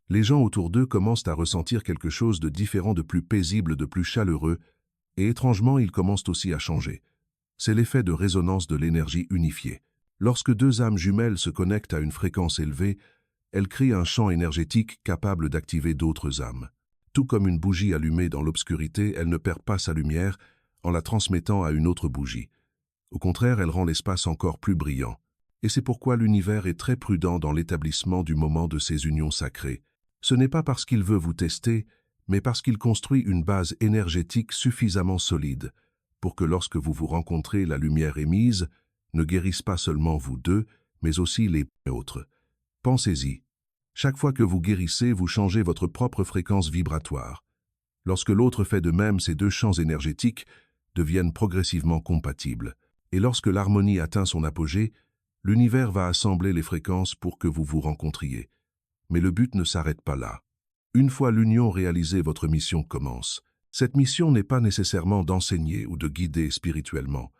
[SPEAKER 1] Les gens autour d'eux commencent à ressentir quelque chose de différent, de plus paisible, de plus chaleureux, et étrangement, ils commencent aussi à changer. C'est l'effet de résonance de l'énergie unifiée. Lorsque deux âmes jumelles se connectent à une fréquence élevée, elles créent un champ énergétique capable d'activer d'autres âmes. Tout comme une bougie allumée dans l'obscurité, elle ne perd pas sa lumière en la transmettant à une autre bougie. Au contraire, elle rend l'espace encore plus brillant. Et c'est pourquoi l'univers est très prudent dans l'établissement du moment de ces unions sacrées. Ce n'est pas parce qu'il veut vous tester, mais parce qu'il construit une base énergétique suffisamment solide pour que lorsque vous vous rencontrez, la lumière émise ne guérisse pas seulement vous deux, mais aussi les autres. Pensez-y. Chaque fois que vous guérissez, vous changez votre propre fréquence vibratoire. Lorsque l'autre fait de même, ces deux champs énergétiques deviennent progressivement compatibles. Et lorsque l'harmonie atteint son apogée, l'univers va assembler les fréquences pour que vous vous rencontriez. Mais le but ne s'arrête pas là. Une fois l'union réalisée, votre mission commence. Cette mission n'est pas nécessairement d'enseigner ou de guider spirituellement.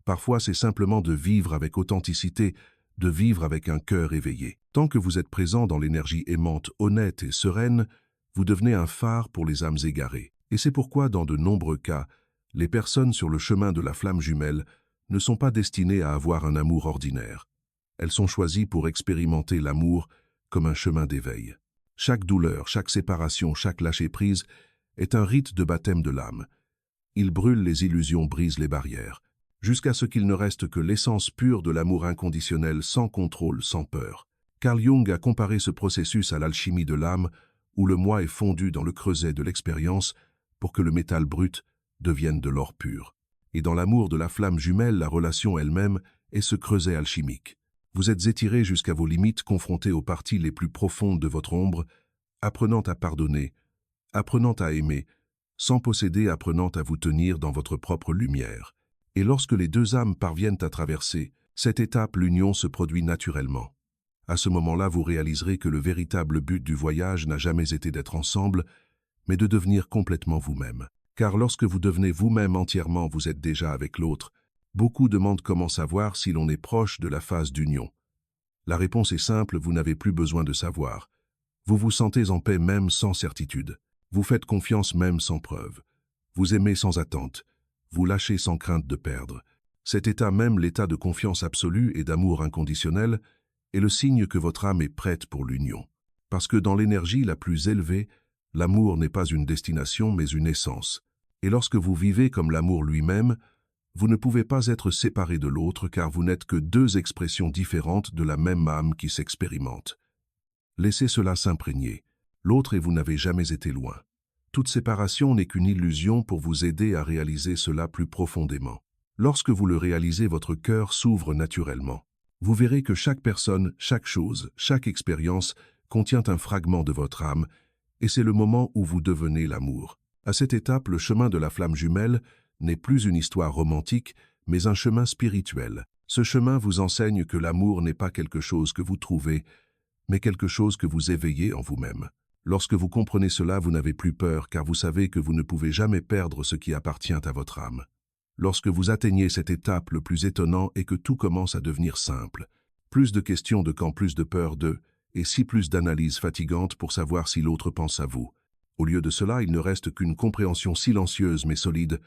[SPEAKER 1] Parfois, c'est simplement de vivre avec authenticité, de vivre avec un cœur éveillé. Tant que vous êtes présent dans l'énergie aimante, honnête et sereine, vous devenez un phare pour les âmes égarées. Et c'est pourquoi, dans de nombreux cas, les personnes sur le chemin de la flamme jumelle ne sont pas destinées à avoir un amour ordinaire. Elles sont choisies pour expérimenter l'amour comme un chemin d'éveil. Chaque douleur, chaque séparation, chaque lâcher-prise est un rite de baptême de l'âme. Il brûle les illusions, brise les barrières, jusqu'à ce qu'il ne reste que l'essence pure de l'amour inconditionnel, sans contrôle, sans peur. Carl Jung a comparé ce processus à l'alchimie de l'âme, où le moi est fondu dans le creuset de l'expérience pour que le métal brut devienne de l'or pur. Et dans l'amour de la flamme jumelle, la relation elle-même est ce creuset alchimique. Vous êtes étiré jusqu'à vos limites, confronté aux parties les plus profondes de votre ombre, apprenant à pardonner, apprenant à aimer, sans posséder, apprenant à vous tenir dans votre propre lumière. Et lorsque les deux âmes parviennent à traverser cette étape, l'union se produit naturellement. À ce moment-là, vous réaliserez que le véritable but du voyage n'a jamais été d'être ensemble, mais de devenir complètement vous-même. Car lorsque vous devenez vous-même entièrement, vous êtes déjà avec l'autre. Beaucoup demandent comment savoir si l'on est proche de la phase d'union. La réponse est simple, vous n'avez plus besoin de savoir. Vous vous sentez en paix même sans certitude. Vous faites confiance même sans preuve. Vous aimez sans attente. Vous lâchez sans crainte de perdre. Cet état même, l'état de confiance absolue et d'amour inconditionnel, est le signe que votre âme est prête pour l'union. Parce que dans l'énergie la plus élevée, l'amour n'est pas une destination mais une essence. Et lorsque vous vivez comme l'amour lui-même, vous ne pouvez pas être séparé de l'autre car vous n'êtes que deux expressions différentes de la même âme qui s'expérimente. Laissez cela s'imprégner. L'autre et vous n'avez jamais été loin. Toute séparation n'est qu'une illusion pour vous aider à réaliser cela plus profondément. Lorsque vous le réalisez, votre cœur s'ouvre naturellement. Vous verrez que chaque personne, chaque chose, chaque expérience contient un fragment de votre âme, et c'est le moment où vous devenez l'amour. À cette étape, le chemin de la flamme jumelle n'est plus une histoire romantique, mais un chemin spirituel. Ce chemin vous enseigne que l'amour n'est pas quelque chose que vous trouvez, mais quelque chose que vous éveillez en vous-même. Lorsque vous comprenez cela, vous n'avez plus peur, car vous savez que vous ne pouvez jamais perdre ce qui appartient à votre âme. Lorsque vous atteignez cette étape, le plus étonnant est que tout commence à devenir simple. Plus de questions de quand, plus de peur de, et si plus d'analyses fatigantes pour savoir si l'autre pense à vous. Au lieu de cela, il ne reste qu'une compréhension silencieuse mais solide.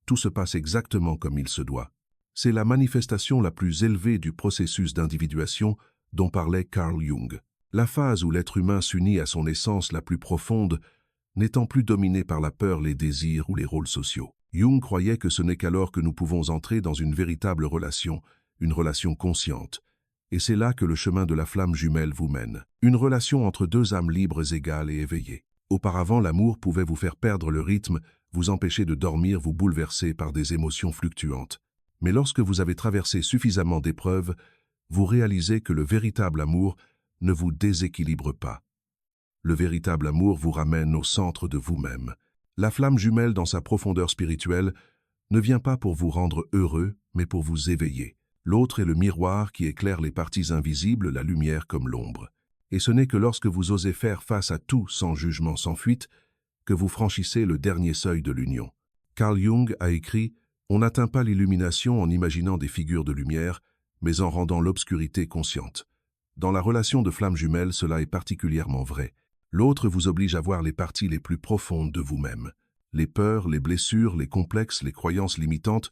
[SPEAKER 1] Tout se passe exactement comme il se doit. C'est la manifestation la plus élevée du processus d'individuation dont parlait Carl Jung. La phase où l'être humain s'unit à son essence la plus profonde, n'étant plus dominé par la peur, les désirs ou les rôles sociaux. Jung croyait que ce n'est qu'alors que nous pouvons entrer dans une véritable relation, une relation consciente. Et c'est là que le chemin de la flamme jumelle vous mène. Une relation entre deux âmes libres, égales et éveillées. Auparavant, l'amour pouvait vous faire perdre le rythme, vous empêcher de dormir, vous bouleverser par des émotions fluctuantes. Mais lorsque vous avez traversé suffisamment d'épreuves, vous réalisez que le véritable amour ne vous déséquilibre pas. Le véritable amour vous ramène au centre de vous-même. La flamme jumelle, dans sa profondeur spirituelle, ne vient pas pour vous rendre heureux, mais pour vous éveiller. L'autre est le miroir qui éclaire les parties invisibles, la lumière comme l'ombre. Et ce n'est que lorsque vous osez faire face à tout sans jugement, sans fuite, que vous franchissez le dernier seuil de l'union. Carl Jung a écrit « On n'atteint pas l'illumination en imaginant des figures de lumière, mais en rendant l'obscurité consciente. » Dans la relation de flamme jumelle, cela est particulièrement vrai. L'autre vous oblige à voir les parties les plus profondes de vous-même. Les peurs, les blessures, les complexes, les croyances limitantes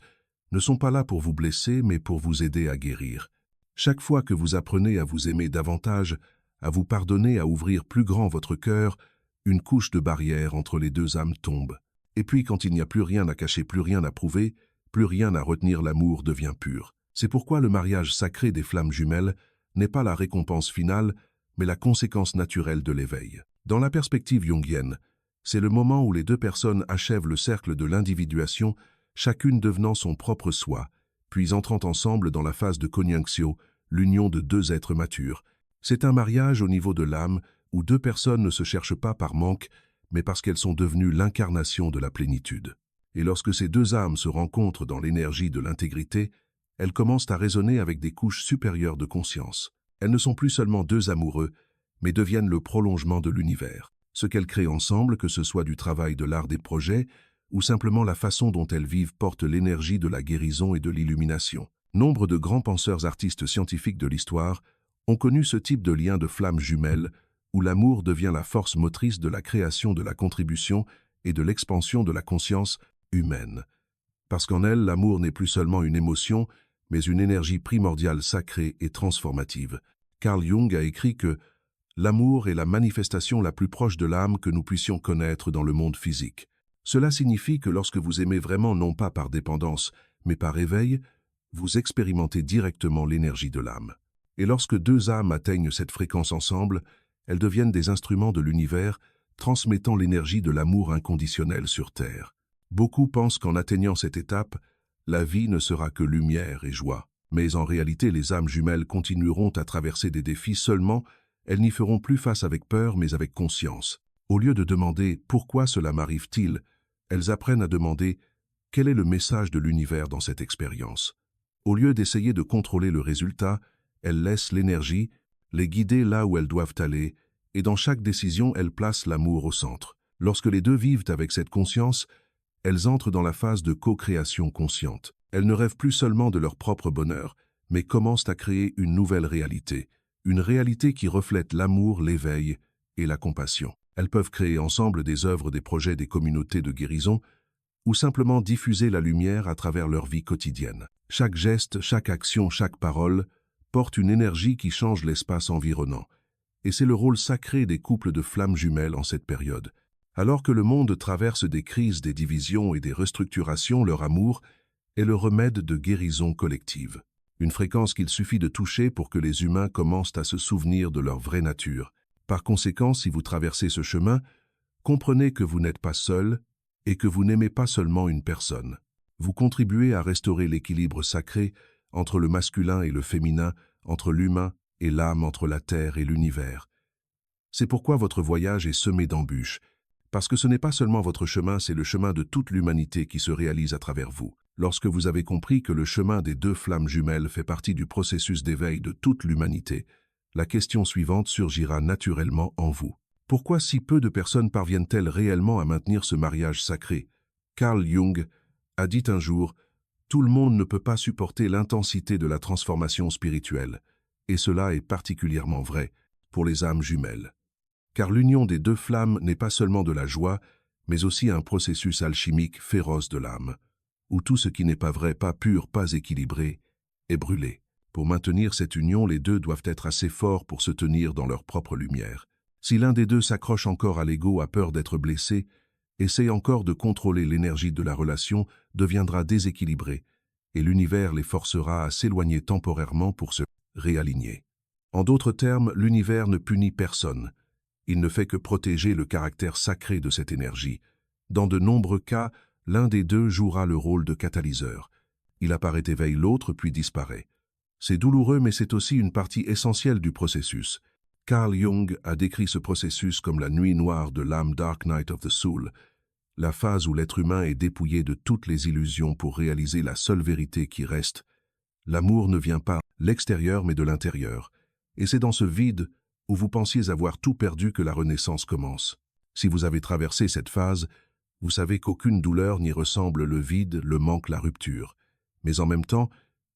[SPEAKER 1] ne sont pas là pour vous blesser, mais pour vous aider à guérir. Chaque fois que vous apprenez à vous aimer davantage, à vous pardonner, à ouvrir plus grand votre cœur, une couche de barrière entre les deux âmes tombe. Et puis, quand il n'y a plus rien à cacher, plus rien à prouver, plus rien à retenir, l'amour devient pur. C'est pourquoi le mariage sacré des flammes jumelles n'est pas la récompense finale, mais la conséquence naturelle de l'éveil. Dans la perspective jungienne, c'est le moment où les deux personnes achèvent le cercle de l'individuation, chacune devenant son propre soi, puis entrant ensemble dans la phase de conjunctio, l'union de deux êtres matures. C'est un mariage au niveau de l'âme où deux personnes ne se cherchent pas par manque, mais parce qu'elles sont devenues l'incarnation de la plénitude. Et lorsque ces deux âmes se rencontrent dans l'énergie de l'intégrité, elles commencent à résonner avec des couches supérieures de conscience. Elles ne sont plus seulement deux amoureux, mais deviennent le prolongement de l'univers. Ce qu'elles créent ensemble, que ce soit du travail de l'art des projets, ou simplement la façon dont elles vivent, porte l'énergie de la guérison et de l'illumination. Nombre de grands penseurs, artistes, scientifiques de l'histoire ont connu ce type de lien de flammes jumelles, où l'amour devient la force motrice de la création, de la contribution et de l'expansion de la conscience humaine. Parce qu'en elle, l'amour n'est plus seulement une émotion, mais une énergie primordiale, sacrée et transformative. Carl Jung a écrit que l'amour est la manifestation la plus proche de l'âme que nous puissions connaître dans le monde physique. Cela signifie que lorsque vous aimez vraiment, non pas par dépendance, mais par éveil, vous expérimentez directement l'énergie de l'âme. Et lorsque deux âmes atteignent cette fréquence ensemble, elles deviennent des instruments de l'univers, transmettant l'énergie de l'amour inconditionnel sur Terre. Beaucoup pensent qu'en atteignant cette étape, la vie ne sera que lumière et joie. Mais en réalité, les âmes jumelles continueront à traverser des défis, seulement elles n'y feront plus face avec peur, mais avec conscience. Au lieu de demander « Pourquoi cela m'arrive-t-il ?», elles apprennent à demander « Quel est le message de l'univers dans cette expérience ?» Au lieu d'essayer de contrôler le résultat, elles laissent l'énergie les guider là où elles doivent aller, et dans chaque décision, elles placent l'amour au centre. Lorsque les deux vivent avec cette conscience, elles entrent dans la phase de co-création consciente. Elles ne rêvent plus seulement de leur propre bonheur, mais commencent à créer une nouvelle réalité, une réalité qui reflète l'amour, l'éveil et la compassion. Elles peuvent créer ensemble des œuvres, des projets, des communautés de guérison, ou simplement diffuser la lumière à travers leur vie quotidienne. Chaque geste, chaque action, chaque parole porte une énergie qui change l'espace environnant. Et c'est le rôle sacré des couples de flammes jumelles en cette période. Alors que le monde traverse des crises, des divisions et des restructurations, leur amour est le remède de guérison collective. Une fréquence qu'il suffit de toucher pour que les humains commencent à se souvenir de leur vraie nature. Par conséquent, si vous traversez ce chemin, comprenez que vous n'êtes pas seul et que vous n'aimez pas seulement une personne. Vous contribuez à restaurer l'équilibre sacré entre le masculin et le féminin, entre l'humain et l'âme, entre la terre et l'univers. C'est pourquoi votre voyage est semé d'embûches, parce que ce n'est pas seulement votre chemin, c'est le chemin de toute l'humanité qui se réalise à travers vous. Lorsque vous avez compris que le chemin des deux flammes jumelles fait partie du processus d'éveil de toute l'humanité, la question suivante surgira naturellement en vous. Pourquoi si peu de personnes parviennent-elles réellement à maintenir ce mariage sacré? Carl Jung a dit un jour « Tout le monde ne peut pas supporter l'intensité de la transformation spirituelle, et cela est particulièrement vrai pour les âmes jumelles. Car l'union des deux flammes n'est pas seulement de la joie, mais aussi un processus alchimique féroce de l'âme, où tout ce qui n'est pas vrai, pas pur, pas équilibré, est brûlé. Pour maintenir cette union, les deux doivent être assez forts pour se tenir dans leur propre lumière. Si l'un des deux s'accroche encore à l'ego, a peur d'être blessé, essaie encore de contrôler l'énergie de la relation, deviendra déséquilibré, et l'univers les forcera à s'éloigner temporairement pour se réaligner. En d'autres termes, l'univers ne punit personne. Il ne fait que protéger le caractère sacré de cette énergie. Dans de nombreux cas, l'un des deux jouera le rôle de catalyseur. Il apparaît, éveille l'autre, puis disparaît. C'est douloureux, mais c'est aussi une partie essentielle du processus. Carl Jung a décrit ce processus comme la nuit noire de l'âme, Dark Night of the Soul, la phase où l'être humain est dépouillé de toutes les illusions pour réaliser la seule vérité qui reste. L'amour ne vient pas de l'extérieur mais de l'intérieur. Et c'est dans ce vide où vous pensiez avoir tout perdu que la renaissance commence. Si vous avez traversé cette phase, vous savez qu'aucune douleur n'y ressemble, le vide, le manque, la rupture. Mais en même temps,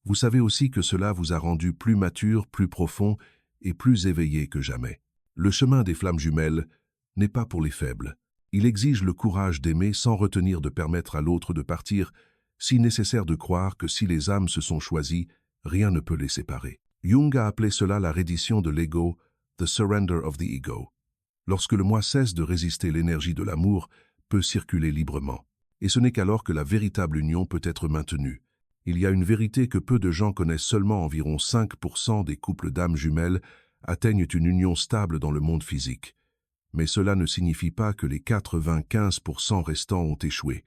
[SPEAKER 1] vous savez aussi que cela vous a rendu plus mature, plus profond et plus éveillé que jamais. Le chemin des flammes jumelles n'est pas pour les faibles. Il exige le courage d'aimer sans retenir de permettre à l'autre de partir, si nécessaire de croire que si les âmes se sont choisies, rien ne peut les séparer. Jung a appelé cela la reddition de l'ego, the surrender of the ego. Lorsque le moi cesse de résister, l'énergie de l'amour peut circuler librement. Et ce n'est qu'alors que la véritable union peut être maintenue. Il y a une vérité que peu de gens connaissent: seulement environ 5% des couples d'âmes jumelles atteignent une union stable dans le monde physique. Mais cela ne signifie pas que les 95% restants ont échoué.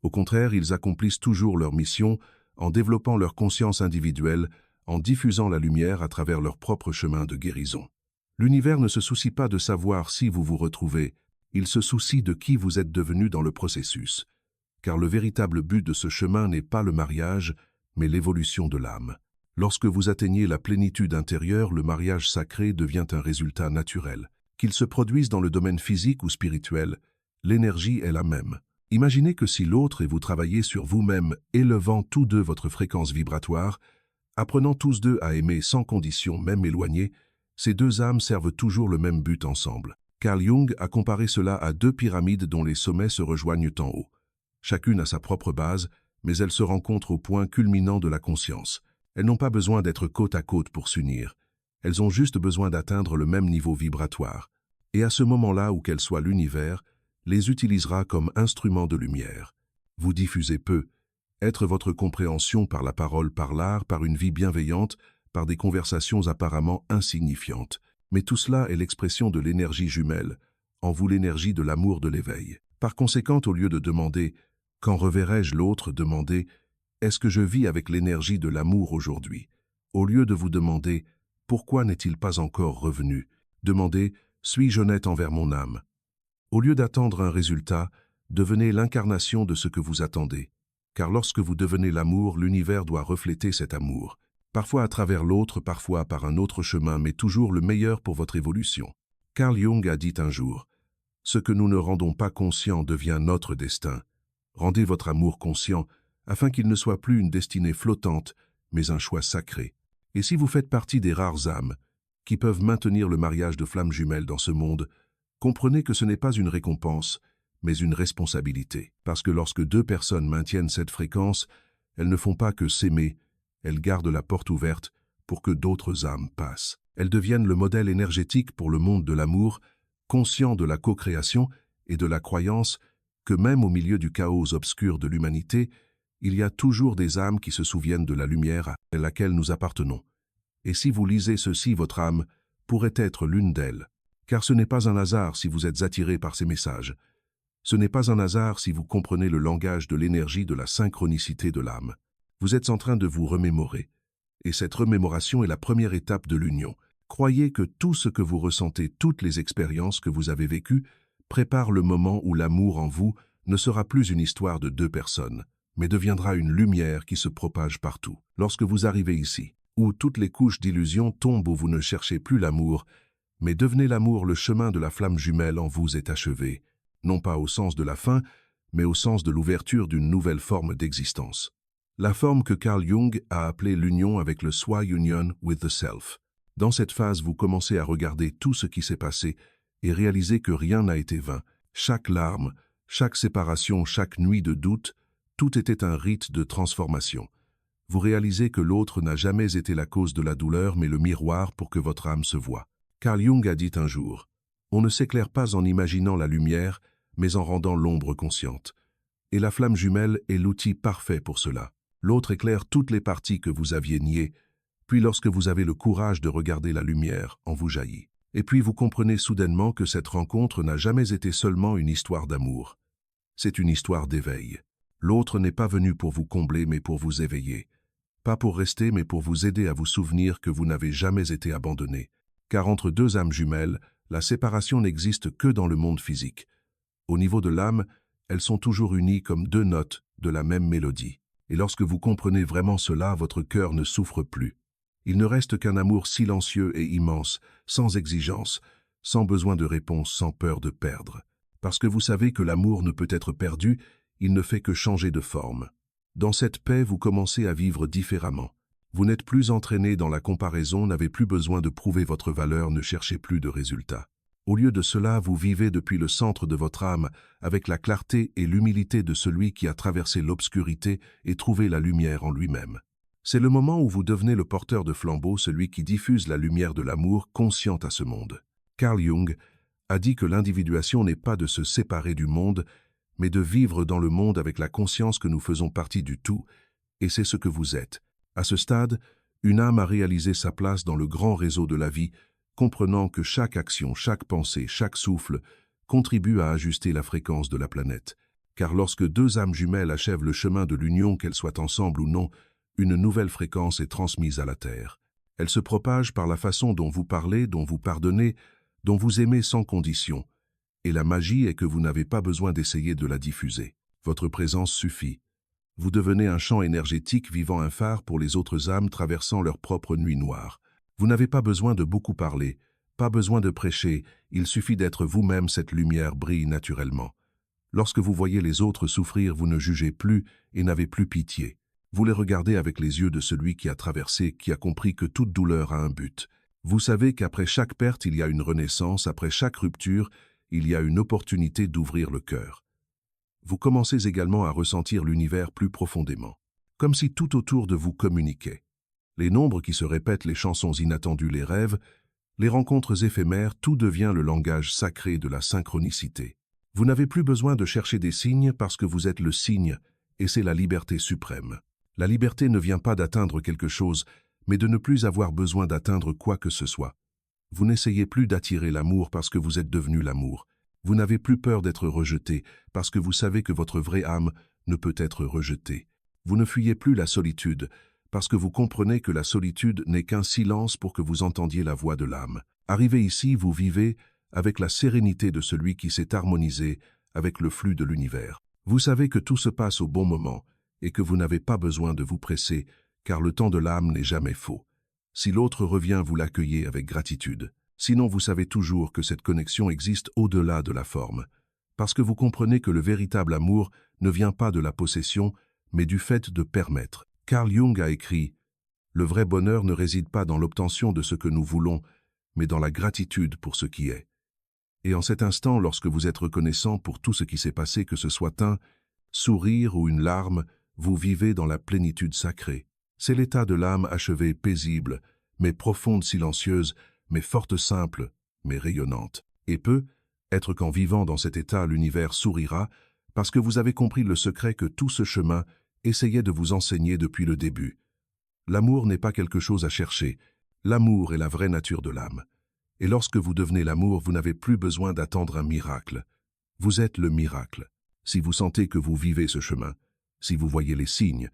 [SPEAKER 1] Au contraire, ils accomplissent toujours leur mission en développant leur conscience individuelle, en diffusant la lumière à travers leur propre chemin de guérison. L'univers ne se soucie pas de savoir si vous vous retrouvez, il se soucie de qui vous êtes devenu dans le processus. Car le véritable but de ce chemin n'est pas le mariage, mais l'évolution de l'âme. Lorsque vous atteignez la plénitude intérieure, le mariage sacré devient un résultat naturel. Qu'il se produise dans le domaine physique ou spirituel, l'énergie est la même. Imaginez que si l'autre et vous travaillez sur vous-même, élevant tous deux votre fréquence vibratoire, apprenant tous deux à aimer sans condition, même éloignés, ces deux âmes servent toujours le même but ensemble. Carl Jung a comparé cela à deux pyramides dont les sommets se rejoignent en haut. Chacune a sa propre base, mais elles se rencontrent au point culminant de la conscience. Elles n'ont pas besoin d'être côte à côte pour s'unir. Elles ont juste besoin d'atteindre le même niveau vibratoire. Et à ce moment-là, où qu'elle soit, l'univers les utilisera comme instruments de lumière. Vous diffusez peu. Être votre compréhension par la parole, par l'art, par une vie bienveillante, par des conversations apparemment insignifiantes. Mais tout cela est l'expression de l'énergie jumelle, en vous l'énergie de l'amour de l'éveil. Par conséquent, au lieu de demander « Quand reverrai-je l'autre ?», demandez « Est-ce que je vis avec l'énergie de l'amour aujourd'hui ?» Au lieu de vous demander « Pourquoi n'est-il pas encore revenu ?», demandez « Suis-je honnête envers mon âme ?» Au lieu d'attendre un résultat, devenez l'incarnation de ce que vous attendez. Car lorsque vous devenez l'amour, l'univers doit refléter cet amour. Parfois à travers l'autre, parfois par un autre chemin, mais toujours le meilleur pour votre évolution. Carl Jung a dit un jour « Ce que nous ne rendons pas conscient devient notre destin. Rendez votre amour conscient, afin qu'il ne soit plus une destinée flottante, mais un choix sacré. Et si vous faites partie des rares âmes qui peuvent maintenir le mariage de flammes jumelles dans ce monde, comprenez que ce n'est pas une récompense, mais une responsabilité. Parce que lorsque deux personnes maintiennent cette fréquence, elles ne font pas que s'aimer, elles gardent la porte ouverte pour que d'autres âmes passent. Elles deviennent le modèle énergétique pour le monde de l'amour, conscient de la co-création et de la croyance que même au milieu du chaos obscur de l'humanité, il y a toujours des âmes qui se souviennent de la lumière à laquelle nous appartenons. Et si vous lisez ceci, votre âme pourrait être l'une d'elles. Car ce n'est pas un hasard si vous êtes attiré par ces messages. Ce n'est pas un hasard si vous comprenez le langage de l'énergie de la synchronicité de l'âme. Vous êtes en train de vous remémorer. Et cette remémoration est la première étape de l'union. Croyez que tout ce que vous ressentez, toutes les expériences que vous avez vécues, préparent le moment où l'amour en vous ne sera plus une histoire de deux personnes, mais deviendra une lumière qui se propage partout. Lorsque vous arrivez ici, où toutes les couches d'illusion tombent, où vous ne cherchez plus l'amour, mais devenez l'amour, le chemin de la flamme jumelle en vous est achevé, non pas au sens de la fin, mais au sens de l'ouverture d'une nouvelle forme d'existence. La forme que Carl Jung a appelée l'union avec le soi, union with the self. Dans cette phase, vous commencez à regarder tout ce qui s'est passé et réaliser que rien n'a été vain. Chaque larme, chaque séparation, chaque nuit de doute, tout était un rite de transformation. Vous réalisez que l'autre n'a jamais été la cause de la douleur, mais le miroir pour que votre âme se voie. Carl Jung a dit un jour « On ne s'éclaire pas en imaginant la lumière, mais en rendant l'ombre consciente. Et la flamme jumelle est l'outil parfait pour cela. L'autre éclaire toutes les parties que vous aviez niées, puis lorsque vous avez le courage de regarder la lumière, en vous jaillit. Et puis vous comprenez soudainement que cette rencontre n'a jamais été seulement une histoire d'amour. C'est une histoire d'éveil. L'autre n'est pas venu pour vous combler, mais pour vous éveiller. Pas pour rester, mais pour vous aider à vous souvenir que vous n'avez jamais été abandonné. Car entre deux âmes jumelles, la séparation n'existe que dans le monde physique. Au niveau de l'âme, elles sont toujours unies comme deux notes de la même mélodie. Et lorsque vous comprenez vraiment cela, votre cœur ne souffre plus. Il ne reste qu'un amour silencieux et immense, sans exigence, sans besoin de réponse, sans peur de perdre. Parce que vous savez que l'amour ne peut être perdu, il ne fait que changer de forme. Dans cette paix, vous commencez à vivre différemment. Vous n'êtes plus entraîné dans la comparaison, n'avez plus besoin de prouver votre valeur, ne cherchez plus de résultats. Au lieu de cela, vous vivez depuis le centre de votre âme, avec la clarté et l'humilité de celui qui a traversé l'obscurité et trouvé la lumière en lui-même. C'est le moment où vous devenez le porteur de flambeau, celui qui diffuse la lumière de l'amour conscient à ce monde. Carl Jung a dit que l'individuation n'est pas de se séparer du monde, mais de vivre dans le monde avec la conscience que nous faisons partie du tout, et c'est ce que vous êtes. À ce stade, une âme a réalisé sa place dans le grand réseau de la vie, comprenant que chaque action, chaque pensée, chaque souffle contribue à ajuster la fréquence de la planète. Car lorsque deux âmes jumelles achèvent le chemin de l'union, qu'elles soient ensemble ou non, une nouvelle fréquence est transmise à la Terre. Elle se propage par la façon dont vous parlez, dont vous pardonnez, dont vous aimez sans condition. Et la magie est que vous n'avez pas besoin d'essayer de la diffuser. Votre présence suffit. Vous devenez un champ énergétique vivant un phare pour les autres âmes traversant leur propre nuit noire. Vous n'avez pas besoin de beaucoup parler, pas besoin de prêcher, il suffit d'être vous-même, cette lumière brille naturellement. Lorsque vous voyez les autres souffrir, vous ne jugez plus et n'avez plus pitié. Vous les regardez avec les yeux de celui qui a traversé, qui a compris que toute douleur a un but. Vous savez qu'après chaque perte, il y a une renaissance, après chaque rupture, il y a une opportunité d'ouvrir le cœur. Vous commencez également à ressentir l'univers plus profondément, comme si tout autour de vous communiquait. Les nombres qui se répètent, les chansons inattendues, les rêves, les rencontres éphémères, tout devient le langage sacré de la synchronicité. Vous n'avez plus besoin de chercher des signes parce que vous êtes le signe, et c'est la liberté suprême. La liberté ne vient pas d'atteindre quelque chose, mais de ne plus avoir besoin d'atteindre quoi que ce soit. Vous n'essayez plus d'attirer l'amour parce que vous êtes devenu l'amour. Vous n'avez plus peur d'être rejeté parce que vous savez que votre vraie âme ne peut être rejetée. Vous ne fuyez plus la solitude parce que vous comprenez que la solitude n'est qu'un silence pour que vous entendiez la voix de l'âme. Arrivé ici, vous vivez avec la sérénité de celui qui s'est harmonisé avec le flux de l'univers. Vous savez que tout se passe au bon moment et que vous n'avez pas besoin de vous presser, car le temps de l'âme n'est jamais faux. Si l'autre revient, vous l'accueillez avec gratitude. Sinon, vous savez toujours que cette connexion existe au-delà de la forme, parce que vous comprenez que le véritable amour ne vient pas de la possession, mais du fait de permettre. Carl Jung a écrit « Le vrai bonheur ne réside pas dans l'obtention de ce que nous voulons, mais dans la gratitude pour ce qui est. » Et en cet instant, lorsque vous êtes reconnaissant pour tout ce qui s'est passé, que ce soit un sourire ou une larme, vous vivez dans la plénitude sacrée. C'est l'état de l'âme achevée, paisible, mais profonde, silencieuse, mais forte, simple, mais rayonnante. Et peut être qu'en vivant dans cet état, l'univers sourira, parce que vous avez compris le secret que tout ce chemin essayait de vous enseigner depuis le début. L'amour n'est pas quelque chose à chercher. L'amour est la vraie nature de l'âme. Et lorsque vous devenez l'amour, vous n'avez plus besoin d'attendre un miracle. Vous êtes le miracle. Si vous sentez que vous vivez ce chemin, si vous voyez les signes,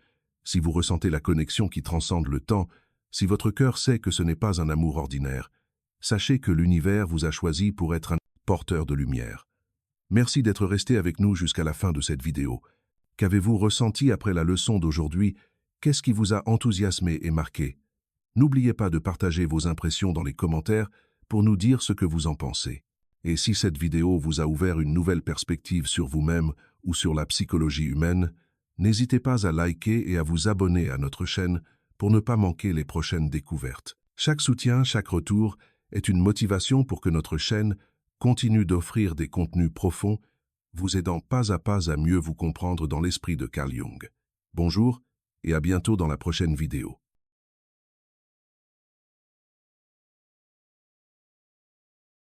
[SPEAKER 1] si vous ressentez la connexion qui transcende le temps, si votre cœur sait que ce n'est pas un amour ordinaire, sachez que l'univers vous a choisi pour être un porteur de lumière. Merci d'être resté avec nous jusqu'à la fin de cette vidéo. Qu'avez-vous ressenti après la leçon d'aujourd'hui? Qu'est-ce qui vous a enthousiasmé et marqué? N'oubliez pas de partager vos impressions dans les commentaires pour nous dire ce que vous en pensez. Et si cette vidéo vous a ouvert une nouvelle perspective sur vous-même ou sur la psychologie humaine, n'hésitez pas à liker et à vous abonner à notre chaîne pour ne pas manquer les prochaines découvertes. Chaque soutien, chaque retour est une motivation pour que notre chaîne continue d'offrir des contenus profonds, vous aidant pas à mieux vous comprendre dans l'esprit de Carl Jung. Bonjour et à bientôt dans la prochaine vidéo.